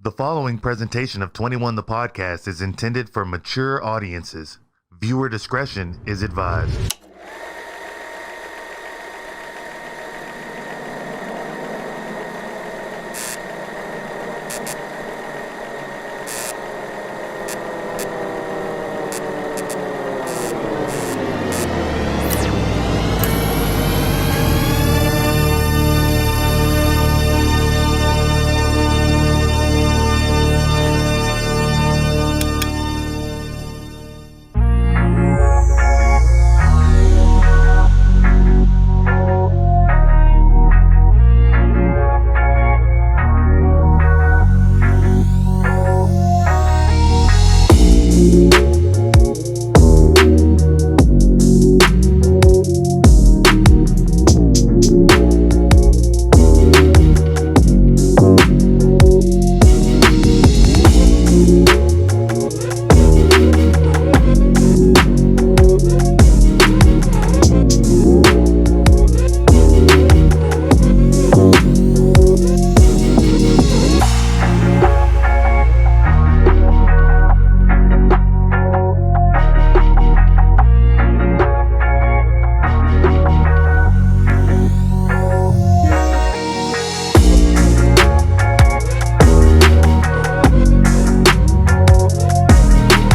The following presentation of 21 The Podcast is intended for mature audiences. Viewer discretion is advised.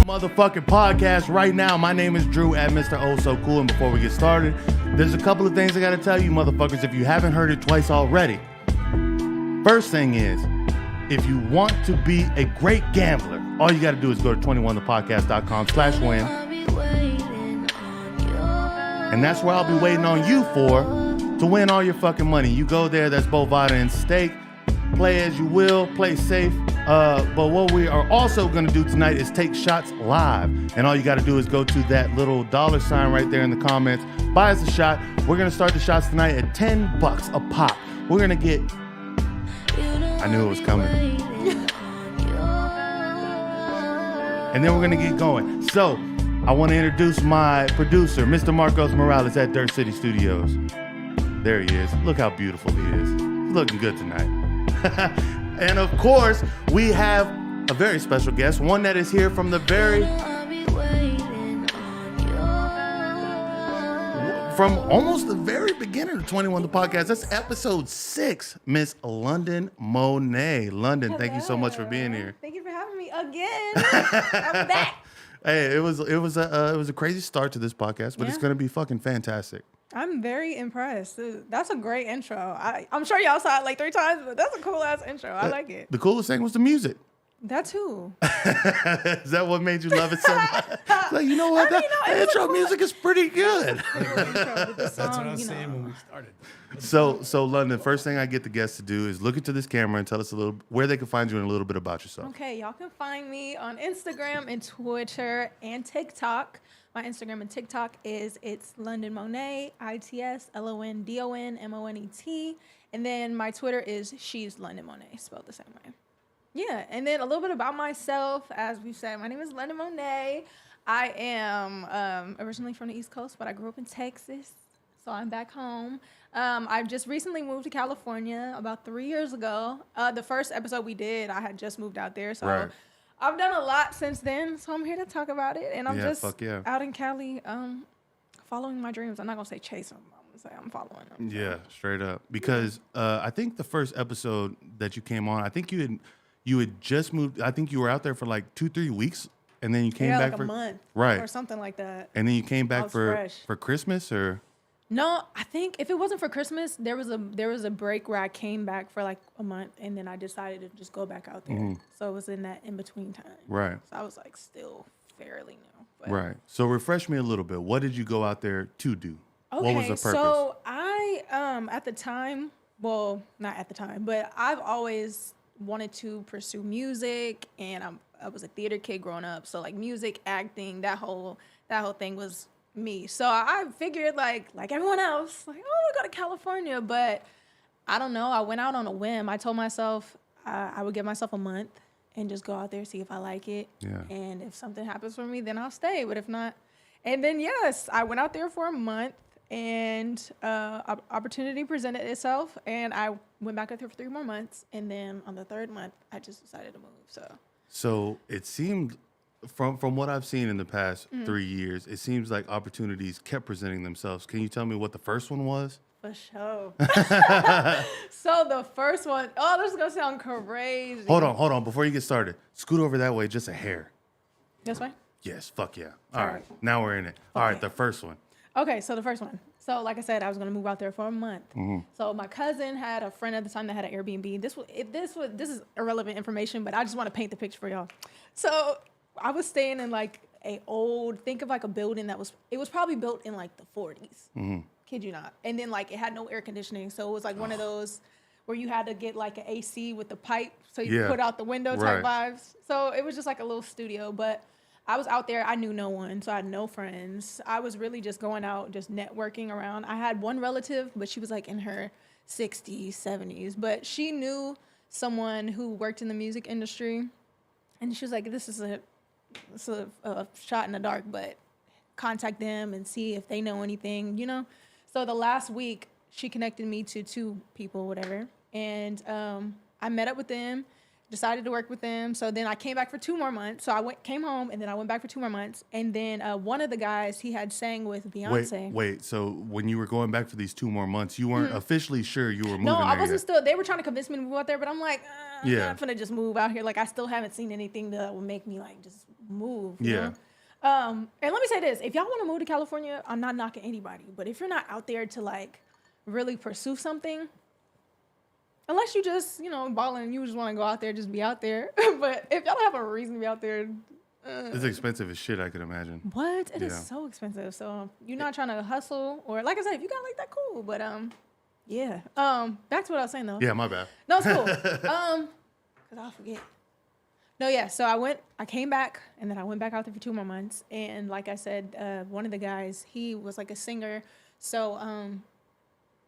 Motherfucking podcast right now. My name is Drew at Mr. Oh So Cool. And before we get started, there's a couple of things I gotta tell you, motherfuckers, if you haven't heard it twice already. First thing is, if you want to be a great gambler, all you gotta do is go to 21thepodcast.com/win. And that's where I'll be waiting on you to win all your fucking money. You go there, that's BOVADA Stake. Play as you will, play safe. But what we are also going to do tonight is take shots live. And all you got to do is go to that little $ right there in the comments. Buy us a shot. We're going to start the shots tonight at $10 a pop. We're going to get... I knew it was coming. And then we're going to get going. So, I want to introduce my producer, Mr. Marcos Morales at Dirt City Studios. There he is. Look how beautiful he is. He's looking good tonight. And of course, we have a very special guest, one that is here from almost the very beginning of 21 The Podcast. That's episode 6, Miss London Monét. London, hello. Thank you so much for being here. Thank you for having me again. I'm back. Hey, it was a crazy start to this podcast, but It's going to be fucking fantastic. I'm very impressed. That's a great intro. I'm sure y'all saw it like 3 times, but that's a cool ass intro. I like it. The coolest thing was the music. That too. Is that what made you love it so much? Like, you know what? The intro music is pretty good. That's what I was saying when we started. So London, first thing I get the guests to do is look into this camera and tell us a little where they can find you and a little bit about yourself. Okay, y'all can find me on Instagram and Twitter and TikTok. My Instagram and TikTok it's London Monét, ITSLONDONMONET. And then my Twitter is She's London Monét, spelled the same way. Yeah, and then a little bit about myself. As we said, my name is London Monét. I am originally from the East Coast, but I grew up in Texas, so I'm back home. I've just recently moved to California about 3 years ago. The first episode we did, I had just moved out there, so right. I've done a lot since then, so I'm here to talk about it. And I'm out in Cali following my dreams. I'm not going to say chase them. I'm going to say I'm following them. Yeah, straight up. Because I think the first episode that you came on, I think you had just moved. I think you were out there for like 2-3 weeks, and then you came back like for a month, right, or something like that. And then you came back for Christmas, or no? I think if it wasn't for Christmas, there was a break where I came back for like a month, and then I decided to just go back out there. Mm-hmm. So it was in that in between time. Right. So I was like still fairly new. But. Right. So refresh me a little bit. What did you go out there to do? Okay, what was the purpose? So I at the time, well, not at the time, but I've always wanted to pursue music, and I was a theater kid growing up, so like music, acting, that whole thing was me. So I figured like everyone else, like, oh, we'll go to California, but I don't know. I went out on a whim. I told myself I would give myself a month and just go out there, see if I like it. Yeah. And if something happens for me, then I'll stay. But if not, and then yes, I went out there for a month. and opportunity presented itself, and I went back with her for 3 more months, and then on the 3rd month, I just decided to move. So it seemed, from what I've seen in the past 3 years, it seems like opportunities kept presenting themselves. Can you tell me what the first one was? For sure. So the first one, this is gonna sound crazy. Hold on. Before you get started, scoot over that way just a hair. This way? Yes, fuck yeah. All right, now we're in it. All right, the first one. Okay, so the first one. So like I said, I was gonna move out there for a month. So my cousin had a friend at the time that had an Airbnb. This is irrelevant information, but I just want to paint the picture for y'all. So I was staying in like think of like a building it was probably built in like the 40s. Kid you not. And then like it had no air conditioning, so it was like one of those where you had to get like an AC with the pipe so you could put out the window type vibes. So it was just like a little studio, but I was out there. I knew no one, so I had no friends. I was really just going out, just networking around. I had one relative, but she was like in her 60s, 70s, but she knew someone who worked in the music industry, and she was like, this is a shot in the dark, but contact them and see if they know anything, So the last week, she connected me to 2 people, whatever, and I met up with them, decided to work with them. So then I came back for 2 more months. So came home, and then I went back for 2 more months. And then one of the guys, he had sang with Beyonce. Wait. So when you were going back for these 2 more months, you weren't officially sure you were moving there I wasn't yet. still. They were trying to convince me to move out there, but I'm like, I'm not gonna just move out here. Like I still haven't seen anything that would make me like just move. You know? And let me say this: if y'all want to move to California, I'm not knocking anybody, but if you're not out there to like really pursue something, unless you just, balling and you just want to go out there, just be out there. But if y'all don't have a reason to be out there, it's expensive as shit, I could imagine. What? It is so expensive. So you're not trying to hustle, or like I said, if you got like that, cool. But yeah. Back to what I was saying though. Yeah, my bad. No, it's cool. Cause I'll forget. No, yeah. So I came back, and then I went back out there for 2 more months. And like I said, one of the guys, he was like a singer. So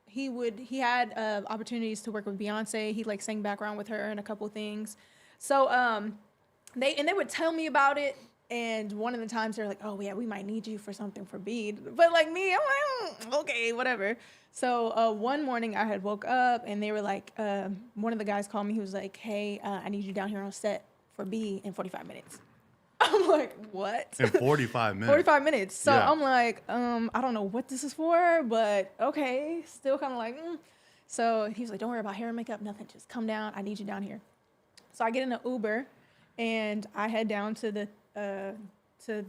he had opportunities to work with Beyonce. He like sang background with her and a couple things. So they would tell me about it. And one of the times they're like, oh yeah, we might need you for something for Bede. But like me, I'm like, okay, whatever. So one morning I had woke up, and they were like, one of the guys called me. He was like, hey, I need you down here on set for B in 45 minutes. I'm like, what? In 45 minutes. 45 minutes. So I'm like, I don't know what this is for, but okay. Still kind of like, So he was like, don't worry about hair and makeup, nothing. Just come down. I need you down here. So I get in an Uber, and I head down to the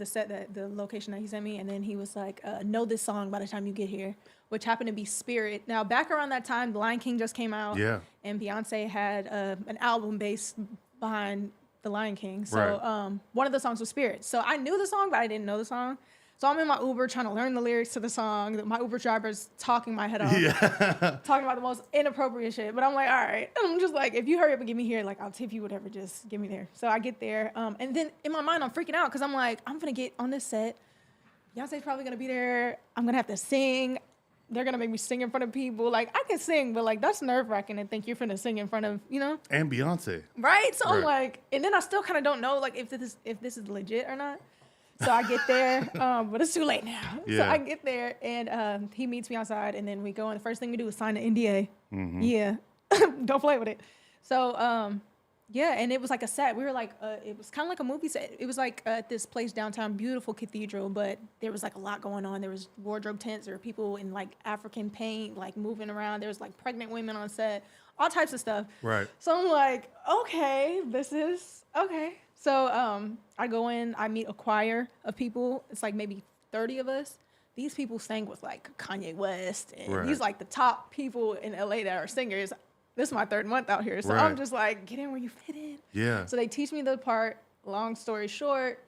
set, the location that he sent me. And then he was like, know this song by the time you get here, which happened to be Spirit. Now, back around that time, The Lion King just came out. Yeah. And Beyonce had an album based behind The Lion King. So one of the songs was Spirit. So I knew the song, but I didn't know the song. So I'm in my Uber trying to learn the lyrics to the song. My Uber driver's talking my head off. Talking about the most inappropriate shit. But I'm like, all right. And I'm just like, if you hurry up and get me here, like, I'll tip you whatever. Just get me there. So I get there. And then in my mind, I'm freaking out because I'm like, I'm going to get on this set. Beyonce's probably going to be there. I'm going to have to sing. They're going to make me sing in front of people. Like, I can sing, but, like, that's nerve-wracking to think you're finna sing in front of, And Beyonce. Right? So I'm like, and then I still kind of don't know, like, if this is legit or not. So I get there, but it's too late now. Yeah. So I get there, and he meets me outside, and then we go, and the first thing we do is sign an NDA. Mm-hmm. Yeah. Don't play with it. So, and it was like a set. We were like, it was kind of like a movie set. It was like at this place downtown, beautiful cathedral, but there was like a lot going on. There was wardrobe tents. There were people in like African paint, like moving around. There was like pregnant women on set, all types of stuff. Right. So I'm like, okay, this is okay. So I go in, I meet a choir of people. It's like maybe 30 of us. These people sang with like Kanye West, and these like the top people in LA that are singers. This is my 3rd month out here. So I'm just like, get in where you fit in. Yeah. So they teach me the part. Long story short,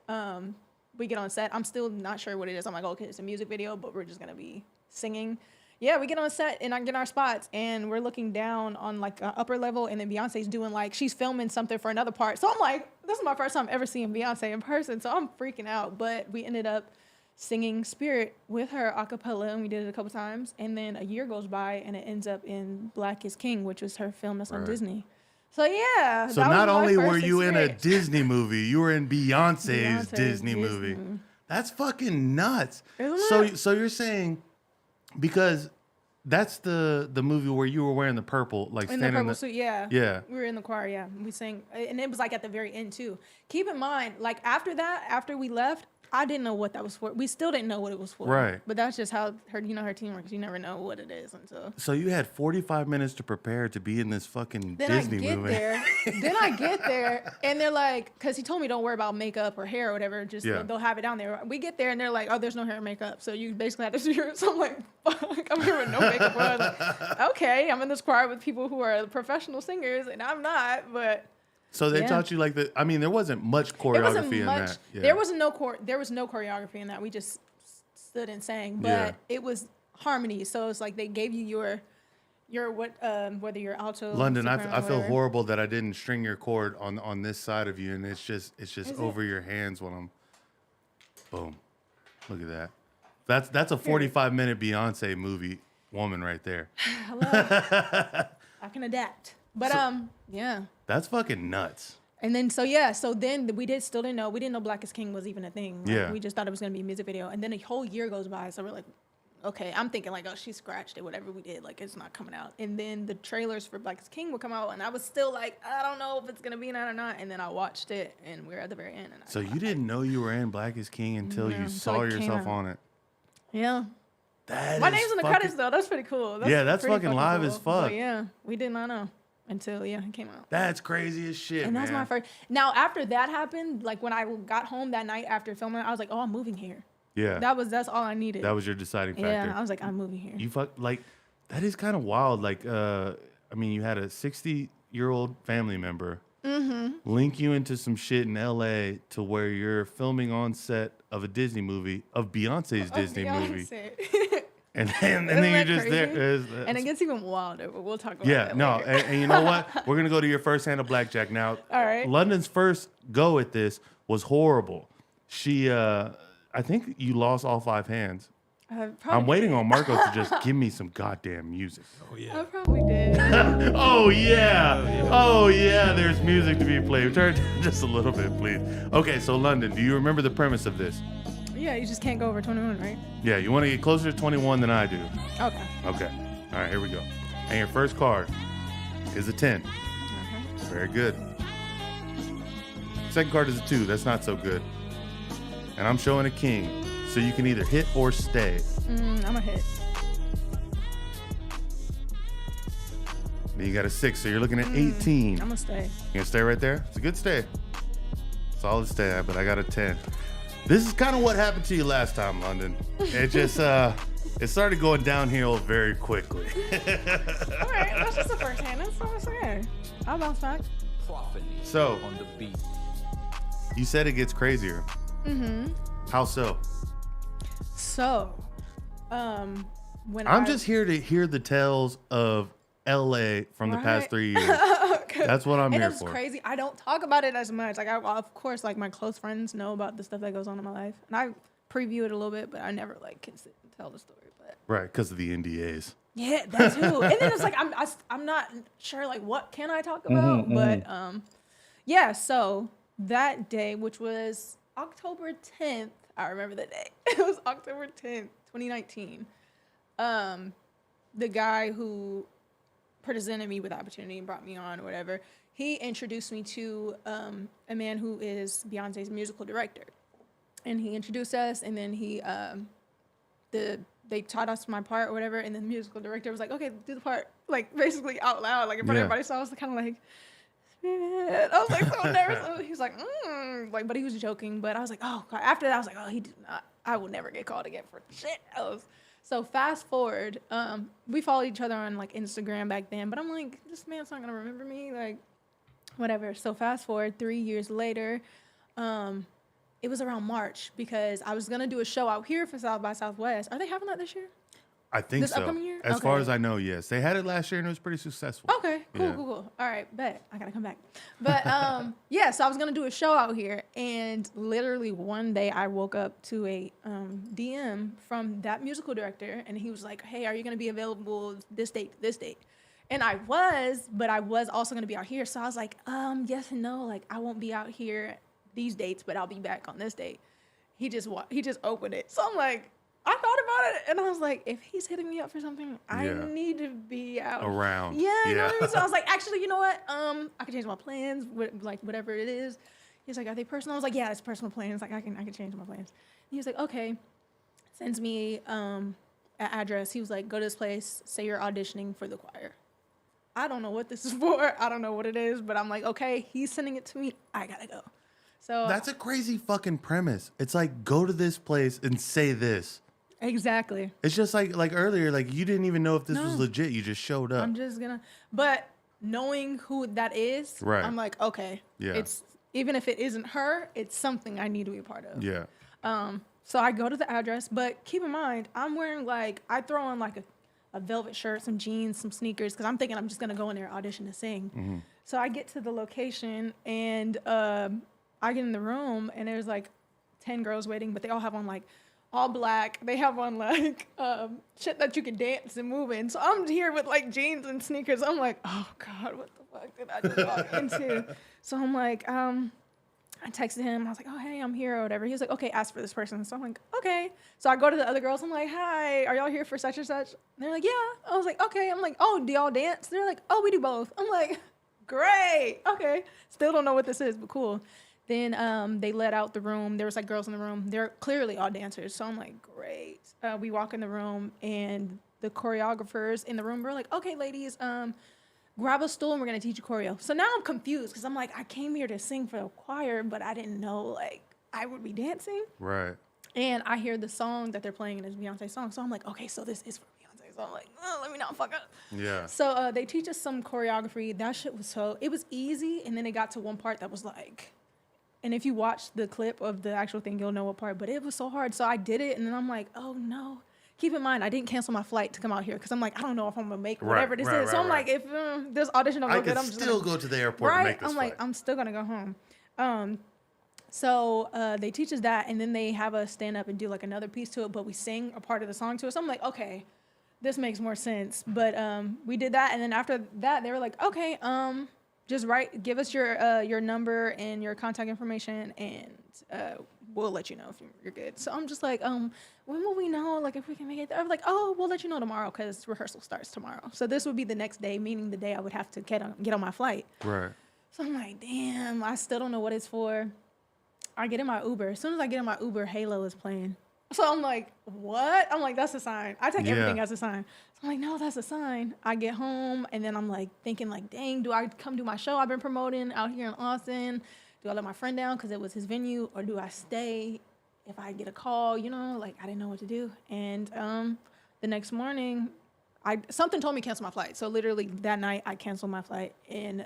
we get on set. I'm still not sure what it is. I'm like, okay, it's a music video, but we're just going to be singing. Yeah, we get on set, and I get our spots, and we're looking down on like an upper level, and then Beyonce's doing like, she's filming something for another part. So I'm like, this is my first time ever seeing Beyonce in person, so I'm freaking out. But we ended up singing Spirit with her a cappella, and we did it a couple times. And then a year goes by, and it ends up in Black is King, which was her film that's on Disney. So yeah. So not only were you in a Disney movie, you were in Beyonce's Disney movie. That's fucking nuts. So you're saying Because that's the movie where you were wearing the purple, like in standing the purple suit. Yeah. We were in the choir. Yeah, we sang, and it was like at the very end too. Keep in mind, like after we left, I didn't know what that was for. We still didn't know what it was for. Right. But that's just how her team works. You never know what it is until. So you had 45 minutes to prepare to be in this fucking Disney movie. Then I get there, and they're like, because he told me don't worry about makeup or hair or whatever. Just they'll have it down there. We get there, and they're like, oh, there's no hair and makeup. So you basically have to do your. So I'm like, fuck, I'm here with no makeup. I was like, okay, I'm in this choir with people who are professional singers, and I'm not, but. So they taught you like I mean, there wasn't much choreography in that. Yeah. There was no choreography in that. We just stood and sang, but it was harmony. So it's like they gave you your whether you're alto. London, I feel horrible that I didn't string your cord on this side of you, and it's just over your hands when I'm. Boom, look at that. That's a 45-minute Beyonce movie woman right there. I can adapt, but yeah. That's fucking nuts. And then so then we didn't know Black is King was even a thing. Like, we just thought it was gonna be a music video, and then a whole year goes by, so we're like, okay, I'm thinking like, oh, she scratched it, whatever we did, like it's not coming out. And then the trailers for Black is King would come out, and I was still like, I don't know if it's gonna be in it or not. And then I watched it, and we're at the very end. And so you didn't know you were in Black is King until you saw yourself on it. Yeah. My name's in the credits though. That's pretty cool. That's fucking live cool. as fuck. But yeah, we did not know. Until it came out. That's crazy as shit. And that's my first. Now after that happened, like when I got home that night after filming, I was like, oh, I'm moving here. Yeah. That's all I needed. That was your deciding factor. Yeah, I was like, I'm moving here. You that is kind of wild. Like, I mean, you had a 60-year-old family member link you into some shit in LA to where you're filming on set of a Disney movie, of Beyonce's Disney movie. And then you're just crazy? There. And it gets even wilder, but we'll talk about Yeah, that no. later. And you know what? We're going to go to your first hand of blackjack now. All right. London's first go at this was horrible. She, I think you lost all 5 hands. I'm waiting on Marco to just give me some goddamn music. Oh, yeah. I probably did. Oh, yeah. Oh, yeah. There's music to be played. Turn just a little bit, please. Okay, so London, do you remember the premise of this? Yeah, you just can't go over 21, right? Yeah, you want to get closer to 21 than I do. Okay. Okay. All right, here we go. And your first card is a 10. Very good. Second card is a 2. That's not so good. And I'm showing a king. So you can either hit or stay. I'm a hit. Then you got a 6, so you're looking at 18. I'm gonna stay. You gonna stay right there? It's a good stay. Solid stay, but I got a 10. This is kind of what happened to you last time, London. It just, it started going downhill very quickly. All right, that's just the first hand. That's all I'm saying. I'll bounce back. So, on the beat. You said it gets crazier. How so? So, when I'm just here to hear the tales of LA from the past 3 years. That's what I'm here for. And it's crazy. I don't talk about it as much. Like, of course, like my close friends know about the stuff that goes on in my life, and I preview it a little bit, but I never like can sit and tell the story. But right, because of the NDAs. Yeah, that too. And then it's like I'm not sure like what can I talk about, but yeah. So that day, which was October 10th, I remember the day. It was October 10th, 2019. The guy who presented me with the opportunity and brought me on or whatever, he introduced me to a man who is Beyonce's musical director. And he introduced us, and then they taught us my part or whatever, and then the musical director was like, okay, do the part, like basically out loud, like in front of everybody. So I was kind of like, I was like so nervous. He was like, like, but he was joking. But I was like, oh, God. After that, I was like, oh, he did not. I will never get called again for shit else. So fast forward, we followed each other on like Instagram back then, but I'm like, this man's not gonna remember me, like, whatever. So fast forward 3 years later, it was around March because I was gonna do a show out here for South by Southwest. Are they having that this year? I think this so. Upcoming year? As far as I know, yes. They had it last year and it was pretty successful. Okay, cool. All right, bet. I gotta come back. But yeah, so I was gonna do a show out here, and literally one day I woke up to a DM from that musical director, and he was like, hey, are you gonna be available this date to this date? And I was, but I was also gonna be out here. So I was like, yes and no. Like, I won't be out here these dates, but I'll be back on this date. He just opened it. So I'm like, I thought about it, and I was like, if he's hitting me up for something, I Yeah. need to be out Around. Yeah, you know Yeah. what I mean? So I was like, actually, you know what? I can change my plans, like whatever it is. He's like, are they personal? I was like, yeah, it's personal plans. Like I can change my plans. And he was like, okay. Sends me an address. He was like, go to this place. Say you're auditioning for the choir. I don't know what this is for. I don't know what it is, but I'm like, okay, he's sending it to me. I gotta go. So That's a crazy fucking premise. It's like, go to this place and say this. exactly. It's just like earlier, like you didn't even know if this was No. legit. You just showed up. I'm just gonna, but knowing who that is, Right. I'm like, okay, Yeah. it's even if it isn't her, it's something I need to be a part of. Yeah. So I go to the address, but keep in mind, I'm wearing I throw on like a velvet shirt, some jeans, some sneakers, because I'm thinking I'm just gonna go in there audition to sing. Mm-hmm. So I get to the location and I get in the room and there's like 10 girls waiting, but they all have on like all black. They have on like shit that you can dance and move in. So I'm here with like jeans and sneakers. I'm like, oh God, what the fuck did I just walk into? So I'm like, I texted him. I was like, oh, hey, I'm here or whatever. He was like, okay, ask for this person. So I'm like, okay. So I go to the other girls. I'm like, hi, are y'all here for such and such? And they're like, yeah. I was like, okay. I'm like, oh, do y'all dance? They're like, oh, we do both. I'm like, great. Okay. Still don't know what this is, but cool. Then they let out the room. There was like girls in the room. They're clearly all dancers. So I'm like, great. We walk in the room and the choreographers in the room were like, okay, ladies, grab a stool and we're going to teach you choreo. So now I'm confused because I'm like, I came here to sing for the choir, but I didn't know like I would be dancing. Right. And I hear the song that they're playing and it's Beyonce's song. So I'm like, okay, so this is for Beyonce. So I'm like, oh, let me not fuck up. Yeah. So they teach us some choreography. That shit was it was easy. And then it got to one part that was like, and if you watch the clip of the actual thing, you'll know what part, but it was so hard. So I did it. And then I'm like, oh no. Keep in mind, I didn't cancel my flight to come out here because I'm like, I don't know if I'm gonna make whatever this is. So I'm like, if this audition don't go good, I'm just still gonna go to the airport and make this I'm flight. like, I'm still gonna go home. So they teach us that, and then they have us stand up and do like another piece to it, but we sing a part of the song to it. So I'm like, okay, this makes more sense. But we did that, and then after that, they were like, okay, just give us your number and your contact information, and we'll let you know if you're good. So I'm just like, when will we know, like, if we can make it there? I was like, oh, we'll let you know tomorrow because rehearsal starts tomorrow. So this would be the next day, meaning the day I would have to get on my flight. Right. So I'm like, damn, I still don't know what it's for. I get in my Uber. As soon as I get in my Uber, Halo is playing. So I'm like, what? I'm like, that's a sign. I take everything as a sign. So I'm like, no, that's a sign. I get home, and then I'm like thinking, like, dang, do I come do my show I've been promoting out here in Austin? Do I let my friend down because it was his venue, or do I stay if I get a call? You know, like, I didn't know what to do. And the next morning, something told me to cancel my flight. So literally that night, I canceled my flight. And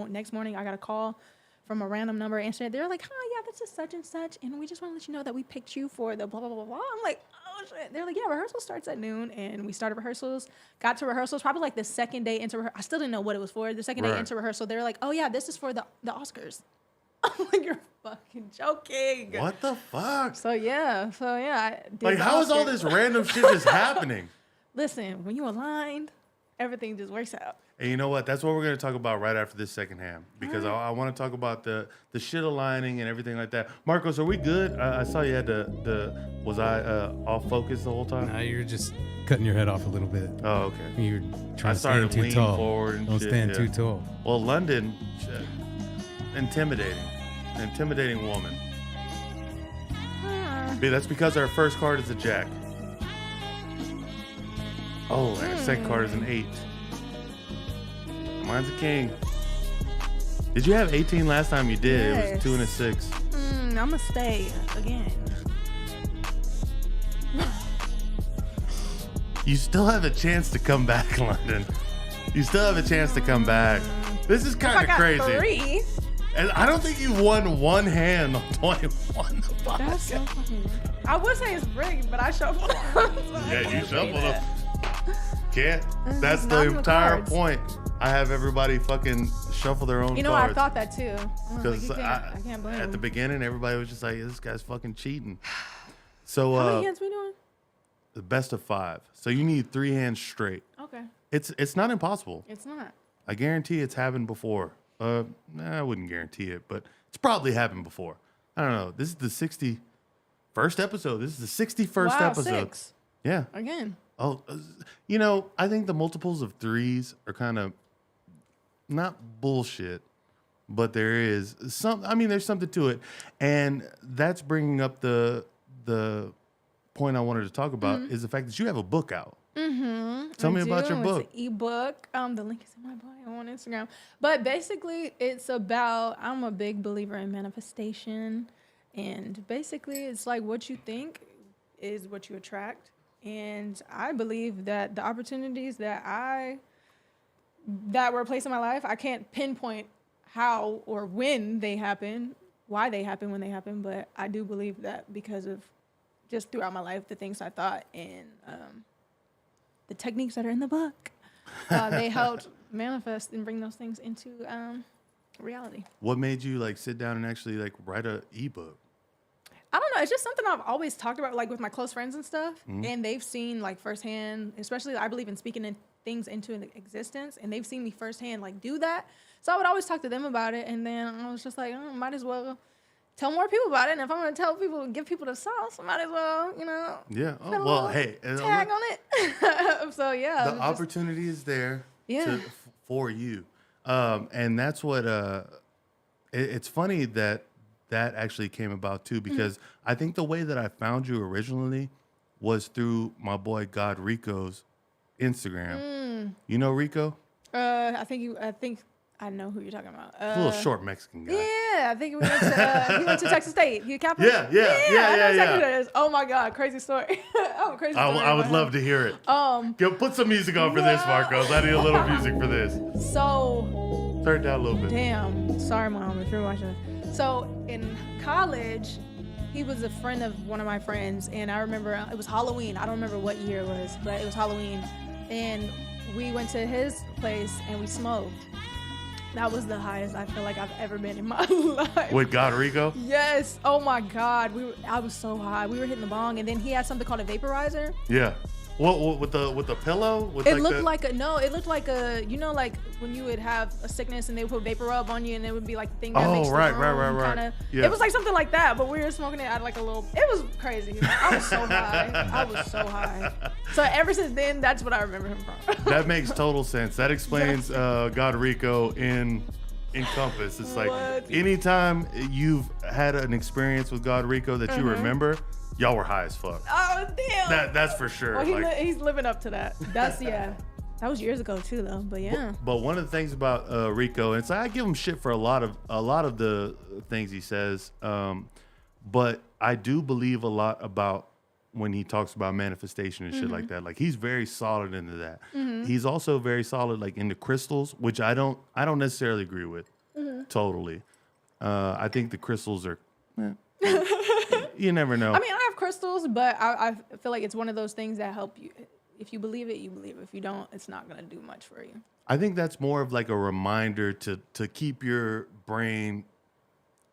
next morning, I got a call from a random number. Answered. They're like, hi, yeah, this is such and such, and we just want to let you know that we picked you for the blah, blah, blah, blah. I'm like, oh, shit. They're like, yeah, rehearsal starts at noon, and we started rehearsals. Got to rehearsals, probably like the second day into rehearsal. I still didn't know what it was for. The second day into rehearsal, they were like, oh, yeah, this is for the Oscars. I'm like, you're fucking joking. What the fuck? So, yeah. I did Like, how is all this random shit just happening? Listen, when you aligned, everything just works out. And you know what? That's what we're going to talk about right after this second ham. Because I want to talk about the shit aligning and everything like that. Marcos, are we good? I saw you had was I off focus the whole time? Nah, you're just cutting your head off a little bit. Oh, okay. You're trying to started stand too leaning tall. forward and Don't shit, stand yeah. too tall. Well, London, shit, intimidating woman. That's because our first card is a jack. Oh, and our second card is an 8. Mine's a king. Did you have 18 last time? You did. Yes. It was 2 and a 6. I'm gonna stay again. You still have a chance to come back, London. You still have a chance to come back. This is kind of crazy. 3. And I don't think you've won one hand on 21. That's so fucking weird. I would say it's rigged, but I shuffled. Yeah, you shuffled them. Can't. That's Not the in the entire cards. point. I have everybody fucking shuffle their own You know, I cards. thought that too. I was like, Because I can't blame at him. the beginning, everybody was just like, this guy's fucking cheating. So, How many hands we doing? the best of 5. So you need 3 hands straight. Okay, It's not impossible. it's not. I guarantee it's happened before. I wouldn't guarantee it, but it's probably happened before. I don't know. This is the First episode. This is the 61st Wow, episode. 6 Yeah. again. Oh, you know, I think the multiples of 3s are kind of not bullshit, but there is some. I mean, there's something to it, and that's bringing up the point I wanted to talk about is the fact that you have a book out. Mm-hmm. Tell me about your book. It's an ebook. The link is in my bio on Instagram. But basically, it's about. I'm a big believer in manifestation, and basically, it's like what you think is what you attract. And I believe that the opportunities that were placed in my life, I can't pinpoint how or when they happen, why they happen when they happen, but I do believe that because of just throughout my life, the things I thought and the techniques that are in the book, they helped manifest and bring those things into reality. What made you like sit down and actually like write a ebook? I don't know. It's just something I've always talked about, like with my close friends and stuff, and they've seen like firsthand. Especially, I believe in speaking things into existence, and they've seen me firsthand like do that. So I would always talk to them about it, and then I was just like, might as well tell more people about it. And if I'm gonna tell people, give people the sauce, I might as well, Yeah. put a Oh, well, little hey, tag on it. So yeah, the opportunity is there Yeah. for you, and that's what. It's funny that actually came about too, because I think the way that I found you originally was through my boy God Rico's Instagram. You know Rico? I think I know who you're talking about. A little short Mexican guy. Yeah, I think he went to Texas State. He Catholic. Yeah. I know exactly who that is. Oh my God, crazy story. Crazy story. I would love to hear it. Put some music on for this, Marcos. I need a little music for this. So, Turn it down a little bit. damn. Sorry, Mom, if you're watching this. So, in college, he was a friend of one of my friends, and I remember it was Halloween. I don't remember what year it was, but it was Halloween. And we went to his place, and we smoked. That was the highest I feel like I've ever been in my life. With God Rico? Yes. Oh my God. I was so high. We were hitting the bong, and then he had something called a vaporizer. Yeah. What with the pillow? With It looked like a like when you would have a sickness and they would put vapor rub on you, and it would be like the thing that makes the right. kinda, Yeah. It was like something like that, but we were smoking it at like a little. It was crazy. I was so high. So ever since then, that's what I remember him from. That makes total sense. That explains God Rico in Compass. It's like What? anytime you've had an experience with God Rico that you remember, y'all were high as fuck. Oh damn. That's for sure. Well, he's living up to that. That's That was years ago too, though. But yeah. But one of the things about Rico, and it's like I give him shit for a lot of the things he says, but I do believe a lot about when he talks about manifestation and shit like that. Like he's very solid into that. He's also very solid like into crystals, which I don't necessarily agree with totally. I think the crystals are. You never know. I mean, I have crystals, but I feel like it's one of those things that help you. If you believe it, you believe it. If you don't, it's not going to do much for you. I think that's more of like a reminder to keep your brain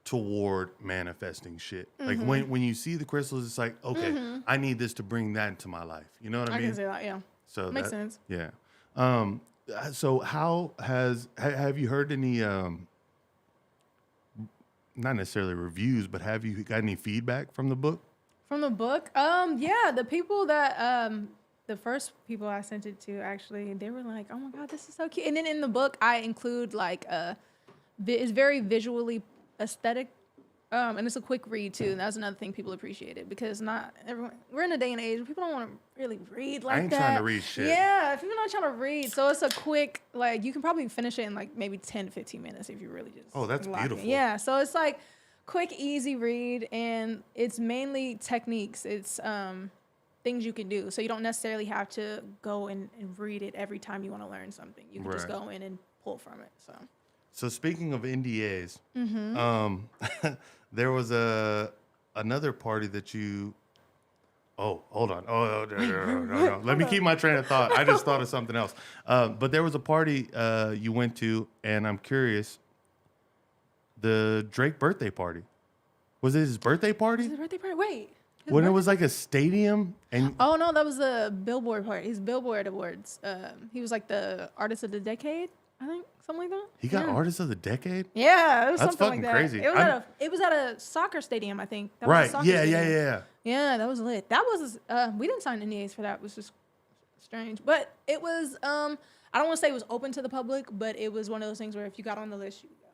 toward manifesting shit. Like when you see the crystals, it's like, okay, I need this to bring that into my life. You know what I mean? I can say that, yeah. So Makes sense. Yeah. So how have you heard any, not necessarily reviews, but have you got any feedback from the book? From the book? Yeah, the people that, the first people I sent it to, actually, they were like, oh my God, this is so cute. And then in the book, I include like, it's very visually aesthetic. And it's a quick read too. And that's another thing people appreciated, because not everyone, we're in a day and age where people don't want to really read like that. I ain't trying to read shit. Yeah, people not trying to read. So it's a quick, like, you can probably finish it in like maybe 10 to 15 minutes if you really just. Oh, that's beautiful. Yeah, so it's like quick, easy read, and it's mainly techniques. It's things you can do. So you don't necessarily have to go and read it every time you want to learn something. You can just go in and pull from it. So speaking of NDAs, there was another party that you. Oh, hold on. No. Let me keep my train of thought. I just thought of something else. But there was a party you went to, and I'm curious. The Drake birthday party. Was it his birthday party? was it a birthday party? Wait. When it was like a stadium and. Oh no, that was a Billboard party. His Billboard Awards. He was like the artist of the decade, I think something like that. He got Artist of the Decade? Yeah, it was That's something like fucking that. crazy. It was at a soccer stadium, I think. That was a Right. soccer Yeah, stadium. yeah. Yeah, that was lit. That was we didn't sign NDAs for that. It was just strange. But it was I don't want to say it was open to the public, but it was one of those things where if you got on the list, you could go.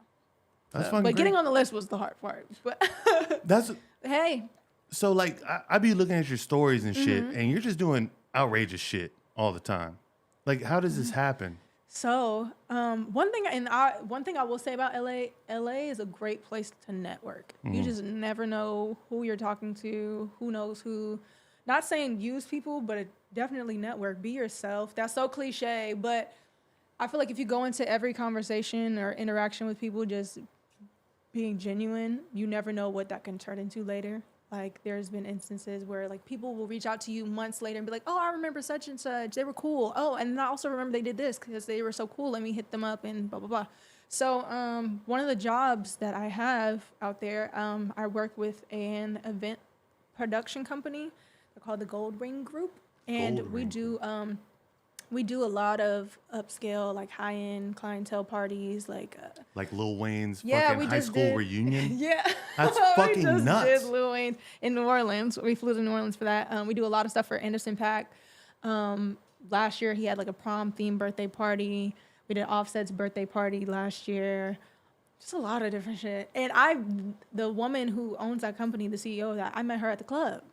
That's So, fucking but getting great. on the list was the hard part. But That's hey, so like I be looking at your stories and shit, Mm-hmm. and you're just doing outrageous shit all the time. Like, how does this happen? so one thing I will say about LA is a great place to network. You just never know who you're talking to, who knows who. Not saying use people, but definitely network. Be yourself. That's so cliche, but I feel like if you go into every conversation or interaction with people just being genuine, you never know what that can turn into later. Like there's been instances where like people will reach out to you months later and be like, "Oh, I remember such and such. They were cool. Oh, and I also remember they did this because they were so cool. Let me hit them up and blah blah blah." So one of the jobs that I have out there, I work with an event production company. They're called the Gold Ring Group, and Gold we Ring do we do a lot of upscale, like high-end clientele parties, like Like Lil Wayne's yeah, fucking we high just school did. reunion? Yeah, That's we fucking just nuts. did Lil Wayne in New Orleans. We flew to New Orleans for that. We do a lot of stuff for Anderson .Paak. Last year he had like a prom themed birthday party. We did Offset's birthday party last year. Just a lot of different shit. And the woman who owns that company, the CEO of that, I met her at the club.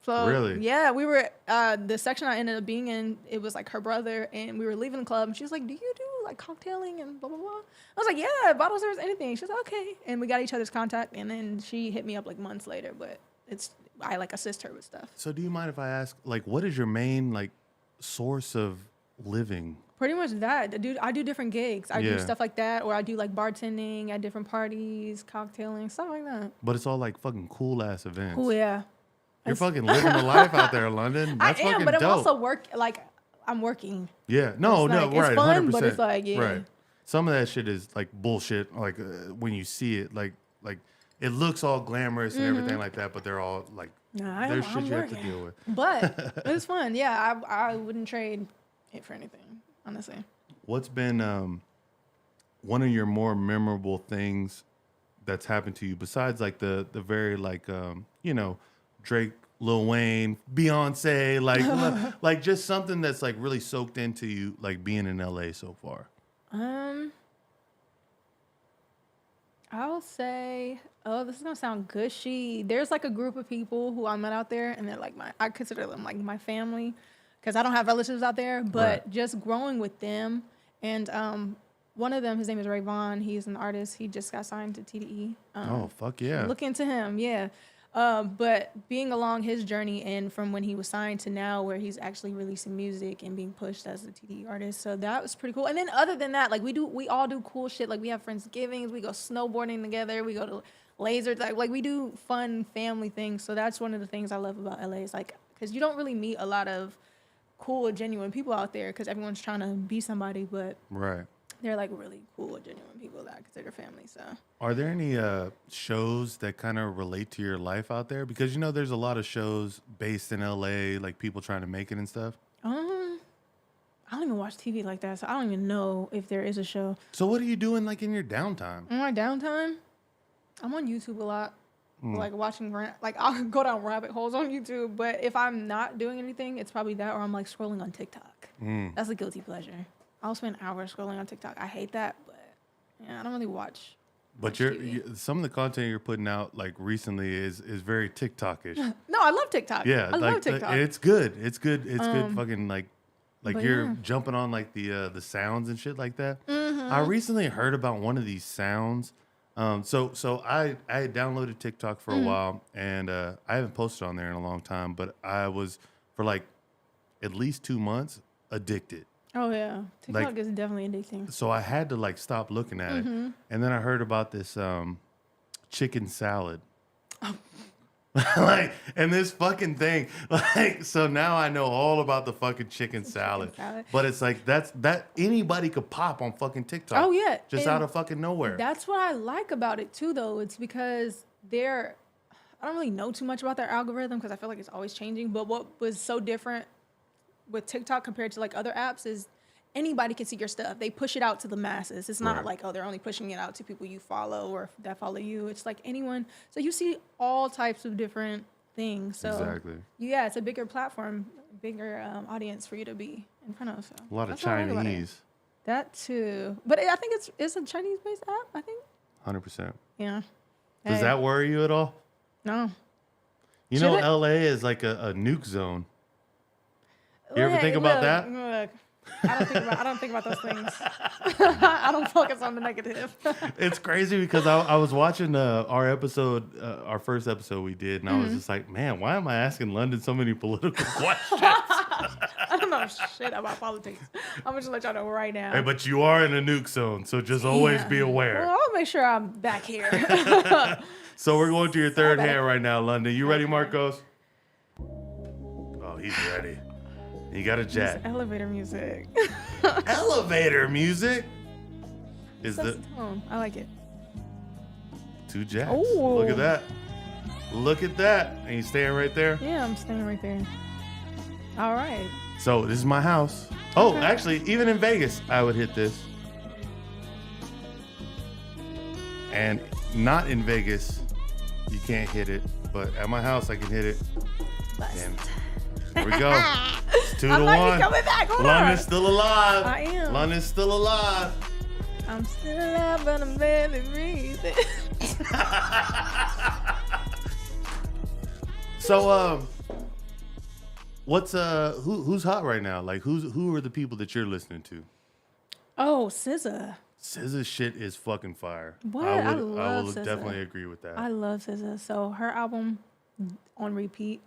So Really? yeah, we were the section I ended up being in. It was like her brother, and we were leaving the club. And she was like, "Do you do like cocktailing and blah blah blah?" I was like, "Yeah, bottle service, anything." She was like, "Okay," and we got each other's contact. And then she hit me up like months later. But I like assist her with stuff. So do you mind if I ask, like, what is your main like source of living? Pretty much that, dude. I do different gigs. I do Yeah. stuff like that, or I do like bartending at different parties, cocktailing, stuff like that. But it's all like fucking cool ass events. Oh yeah. You're fucking living the life out there, London. That's I am, fucking but I'm dope. also I'm working. Yeah, no, It's no, like- it's right, fun, 100%. but it's like, yeah. Right. Some of that shit is like bullshit. Like when you see it, like it looks all glamorous and everything like that, but they're all like Nah, there's I'm shit you have to working. deal with. But it's fun. Yeah, I wouldn't trade it for anything, honestly. What's been one of your more memorable things that's happened to you besides like the very like Drake, Lil Wayne, Beyonce, like just something that's like really soaked into you, like being in LA so far? I'll say, this is gonna sound gushy. There's like a group of people who I met out there, and they're like I consider them like my family, because I don't have relatives out there. But Right. just growing with them, and one of them, his name is Ray Vaughn. He's an artist. He just got signed to TDE. Oh fuck yeah! Look into him, yeah. But being along his journey and from when he was signed to now where he's actually releasing music and being pushed as a TDE artist. So that was pretty cool. And then other than that, like we all do cool shit. Like we have Friendsgivings, we go snowboarding together, we go to laser tag. Like we do fun family things. So that's one of the things I love about LA is like, cause you don't really meet a lot of cool, genuine people out there because everyone's trying to be somebody, but Right. they're like really cool, genuine people that I consider family. So Are there any shows that kind of relate to your life out there? Because there's a lot of shows based in LA, like people trying to make it and stuff. I don't even watch TV like that, so I don't even know if there is a show. So what are you doing like in your downtime? In my downtime, I'm on YouTube a lot, like watching, like I'll go down rabbit holes on YouTube. But if I'm not doing anything, it's probably that, or I'm like scrolling on TikTok. That's a guilty pleasure. I'll spend hours scrolling on TikTok. I hate that, but yeah, I don't really watch. But some of the content you're putting out like recently is very TikTok-ish. No, I love TikTok. Yeah, I like love TikTok. it's good. It's good. It's good. Fucking like but you're yeah. jumping on like the sounds and shit like that. Mm-hmm. I recently heard about one of these sounds. So I had downloaded TikTok for a Mm-hmm. while, and I haven't posted on there in a long time. But I was for like at least 2 months addicted. Oh yeah, TikTok Like- is definitely addicting. So I had to like stop looking at it. And then I heard about this chicken salad. And this fucking thing. Like, so now I know all about the fucking chicken salad. salad. But it's like that anybody could pop on fucking TikTok. Oh, yeah. Just And out of fucking nowhere. That's what I like about it too, though. It's because I don't really know too much about their algorithm because I feel like it's always changing. But what was so different with TikTok compared to like other apps is anybody can see your stuff. They push it out to the masses. It's not Right. like, oh, they're only pushing it out to people you follow or that follow you. It's like anyone. So you see all types of different things. So Exactly. yeah, it's a bigger platform, bigger audience for you to be in front of. So A lot of that's what I like about it. Chinese. That too, but I think it's a Chinese-based app. I think. 100%. Yeah. Does Hey, that worry you at all? no? You Should know, it? LA is like a nuke zone. You ever Hey, think about look, that? Look, I don't think about those things. I don't focus on the negative. It's crazy because I was watching our episode, our first episode we did, and I Mm-hmm. was just like, man, why am I asking London so many political questions? I don't know shit about politics. I'm gonna just let y'all know right now. Hey, but you are in a nuke zone, so just always Yeah. be aware. Well, I'll make sure I'm back here. So we're going to your third bad. hand right now, London. You ready, Marcos? Oh, he's ready. You got a It's jack. elevator music. Elevator music is That's the the tone. I like it. 2 jacks. Ooh. Look at that. Look at that. And you staying right there? Yeah, I'm staying right there. All right. So this is my house. Oh, Okay. actually, even in Vegas, I would hit this. And not in Vegas, you can't hit it. But at my house, I can hit it. Damn. Here we go. It's 2 I to might 1. be coming back. Hold on. London's still alive. I am. London's still alive. I'm still alive, but I'm barely breathing. So, what's who's hot right now? Like, who are the people that you're listening to? Oh, SZA. SZA's shit is fucking fire. What? I I will love SZA. definitely agree with that. I love SZA. So her album on repeat.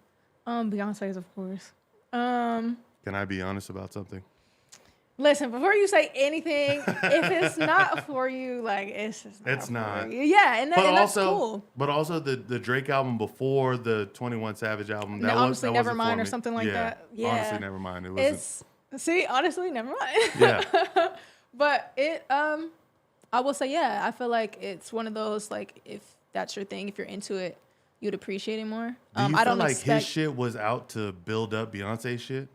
Beyonce's, of course. Can I be honest about something? Listen, before you say anything, if it's not for you, like it's just not. It's not. For you. Yeah, and that's also, cool. but also the Drake album before the 21 Savage album. No, That honestly, wasn't for Nevermind or me. something like that. Yeah. Honestly, never mind. It wasn't. See, honestly, never mind. Yeah. But it, I will say, yeah, I feel like it's one of those, like, if that's your thing, if you're into it, you'd appreciate it more. Do you I feel don't like expect. his shit was out to build up Beyonce shit?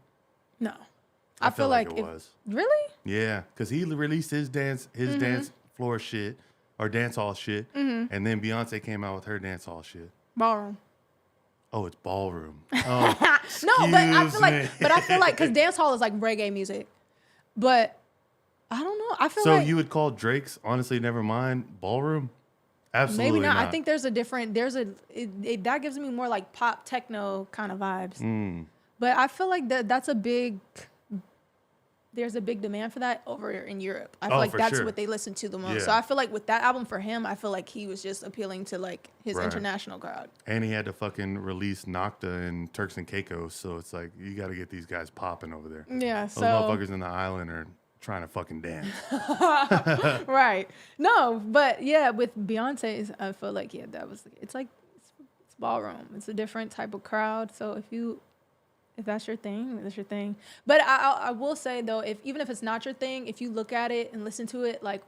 No. I feel felt like it if- was. Really? Yeah, because he released his dance floor shit or dance hall shit, and then Beyonce came out with her dance hall shit. Ballroom. Oh, it's ballroom. Oh, No, but I feel like, me. because dance hall is like reggae music, but I don't know. I feel So like you would call Drake's Honestly Nevermind ballroom? Absolutely maybe not. I think there's a different. That gives me more like pop techno kind of vibes. But I feel like that's a big. There's a big demand for that over in Europe. I feel like for that's sure. what they listen to the most. Yeah. So I feel like with that album for him, I feel like he was just appealing to like his Right. international crowd. And he had to fucking release Nocta and Turks and Caicos, so it's like you got to get these guys popping over there. Yeah. Those So motherfuckers in the island are trying to fucking dance. right. No, but yeah, with Beyonce's, I feel like it's like it's ballroom. It's a different type of crowd. So if that's your thing, that's your thing. But I will say though, even if it's not your thing, if you look at it and listen to it, like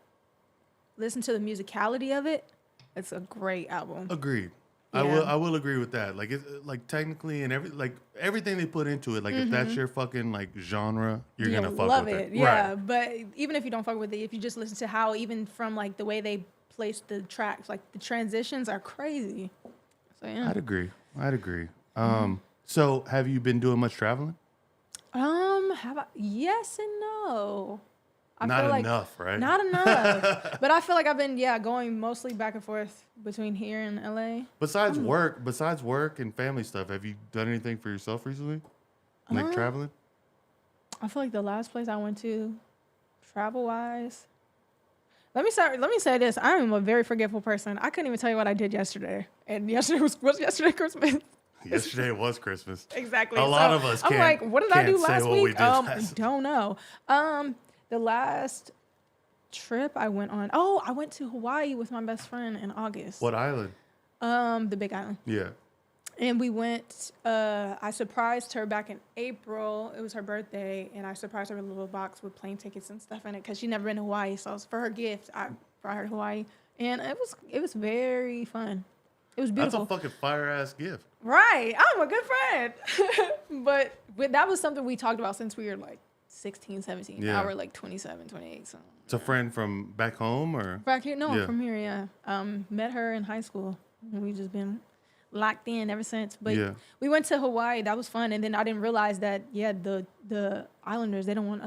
listen to the musicality of it, it's a great album. Agreed. Yeah. I will agree with that. Like like technically and everything they put into it. Like if that's your fucking like genre, you're gonna fuck love with it. it. Yeah. Right. But even if you don't fuck with it, if you just listen to how even from like the way they place the tracks, like the transitions are crazy. So yeah. I'd agree. So have you been doing much traveling? Yes and no. I Not feel like enough, right? Not enough. But I feel like I've been going mostly back and forth between here and LA. Besides work and family stuff, have you done anything for yourself recently? Like traveling? I feel like the last place I went to, travel wise. Let me say this. I am a very forgetful person. I couldn't even tell you what I did yesterday. And yesterday was yesterday Christmas. Yesterday was Christmas. Exactly. A lot of us I'm can't- like, what did I do can't say last what we week? did last- Don't know. The last trip I went on. Oh, I went to Hawaii with my best friend in August. What island? The Big Island. Yeah. And we went, I surprised her back in April. It was her birthday. And I surprised her with a little box with plane tickets and stuff in it because she'd never been to Hawaii. So for her gift, I brought her to Hawaii. And it was very fun. It was beautiful. That's a fucking fire-ass gift. Right. I'm a good friend. but that was something we talked about since we were like 16, 17. Yeah. Now we're like 27, 28. So It's a friend from back home, or back here, no, Yeah. from here, yeah. Met her in high school. And we just been locked in ever since. But Yeah. we went to Hawaii. That was fun. And then I didn't realize that the Islanders, they don't want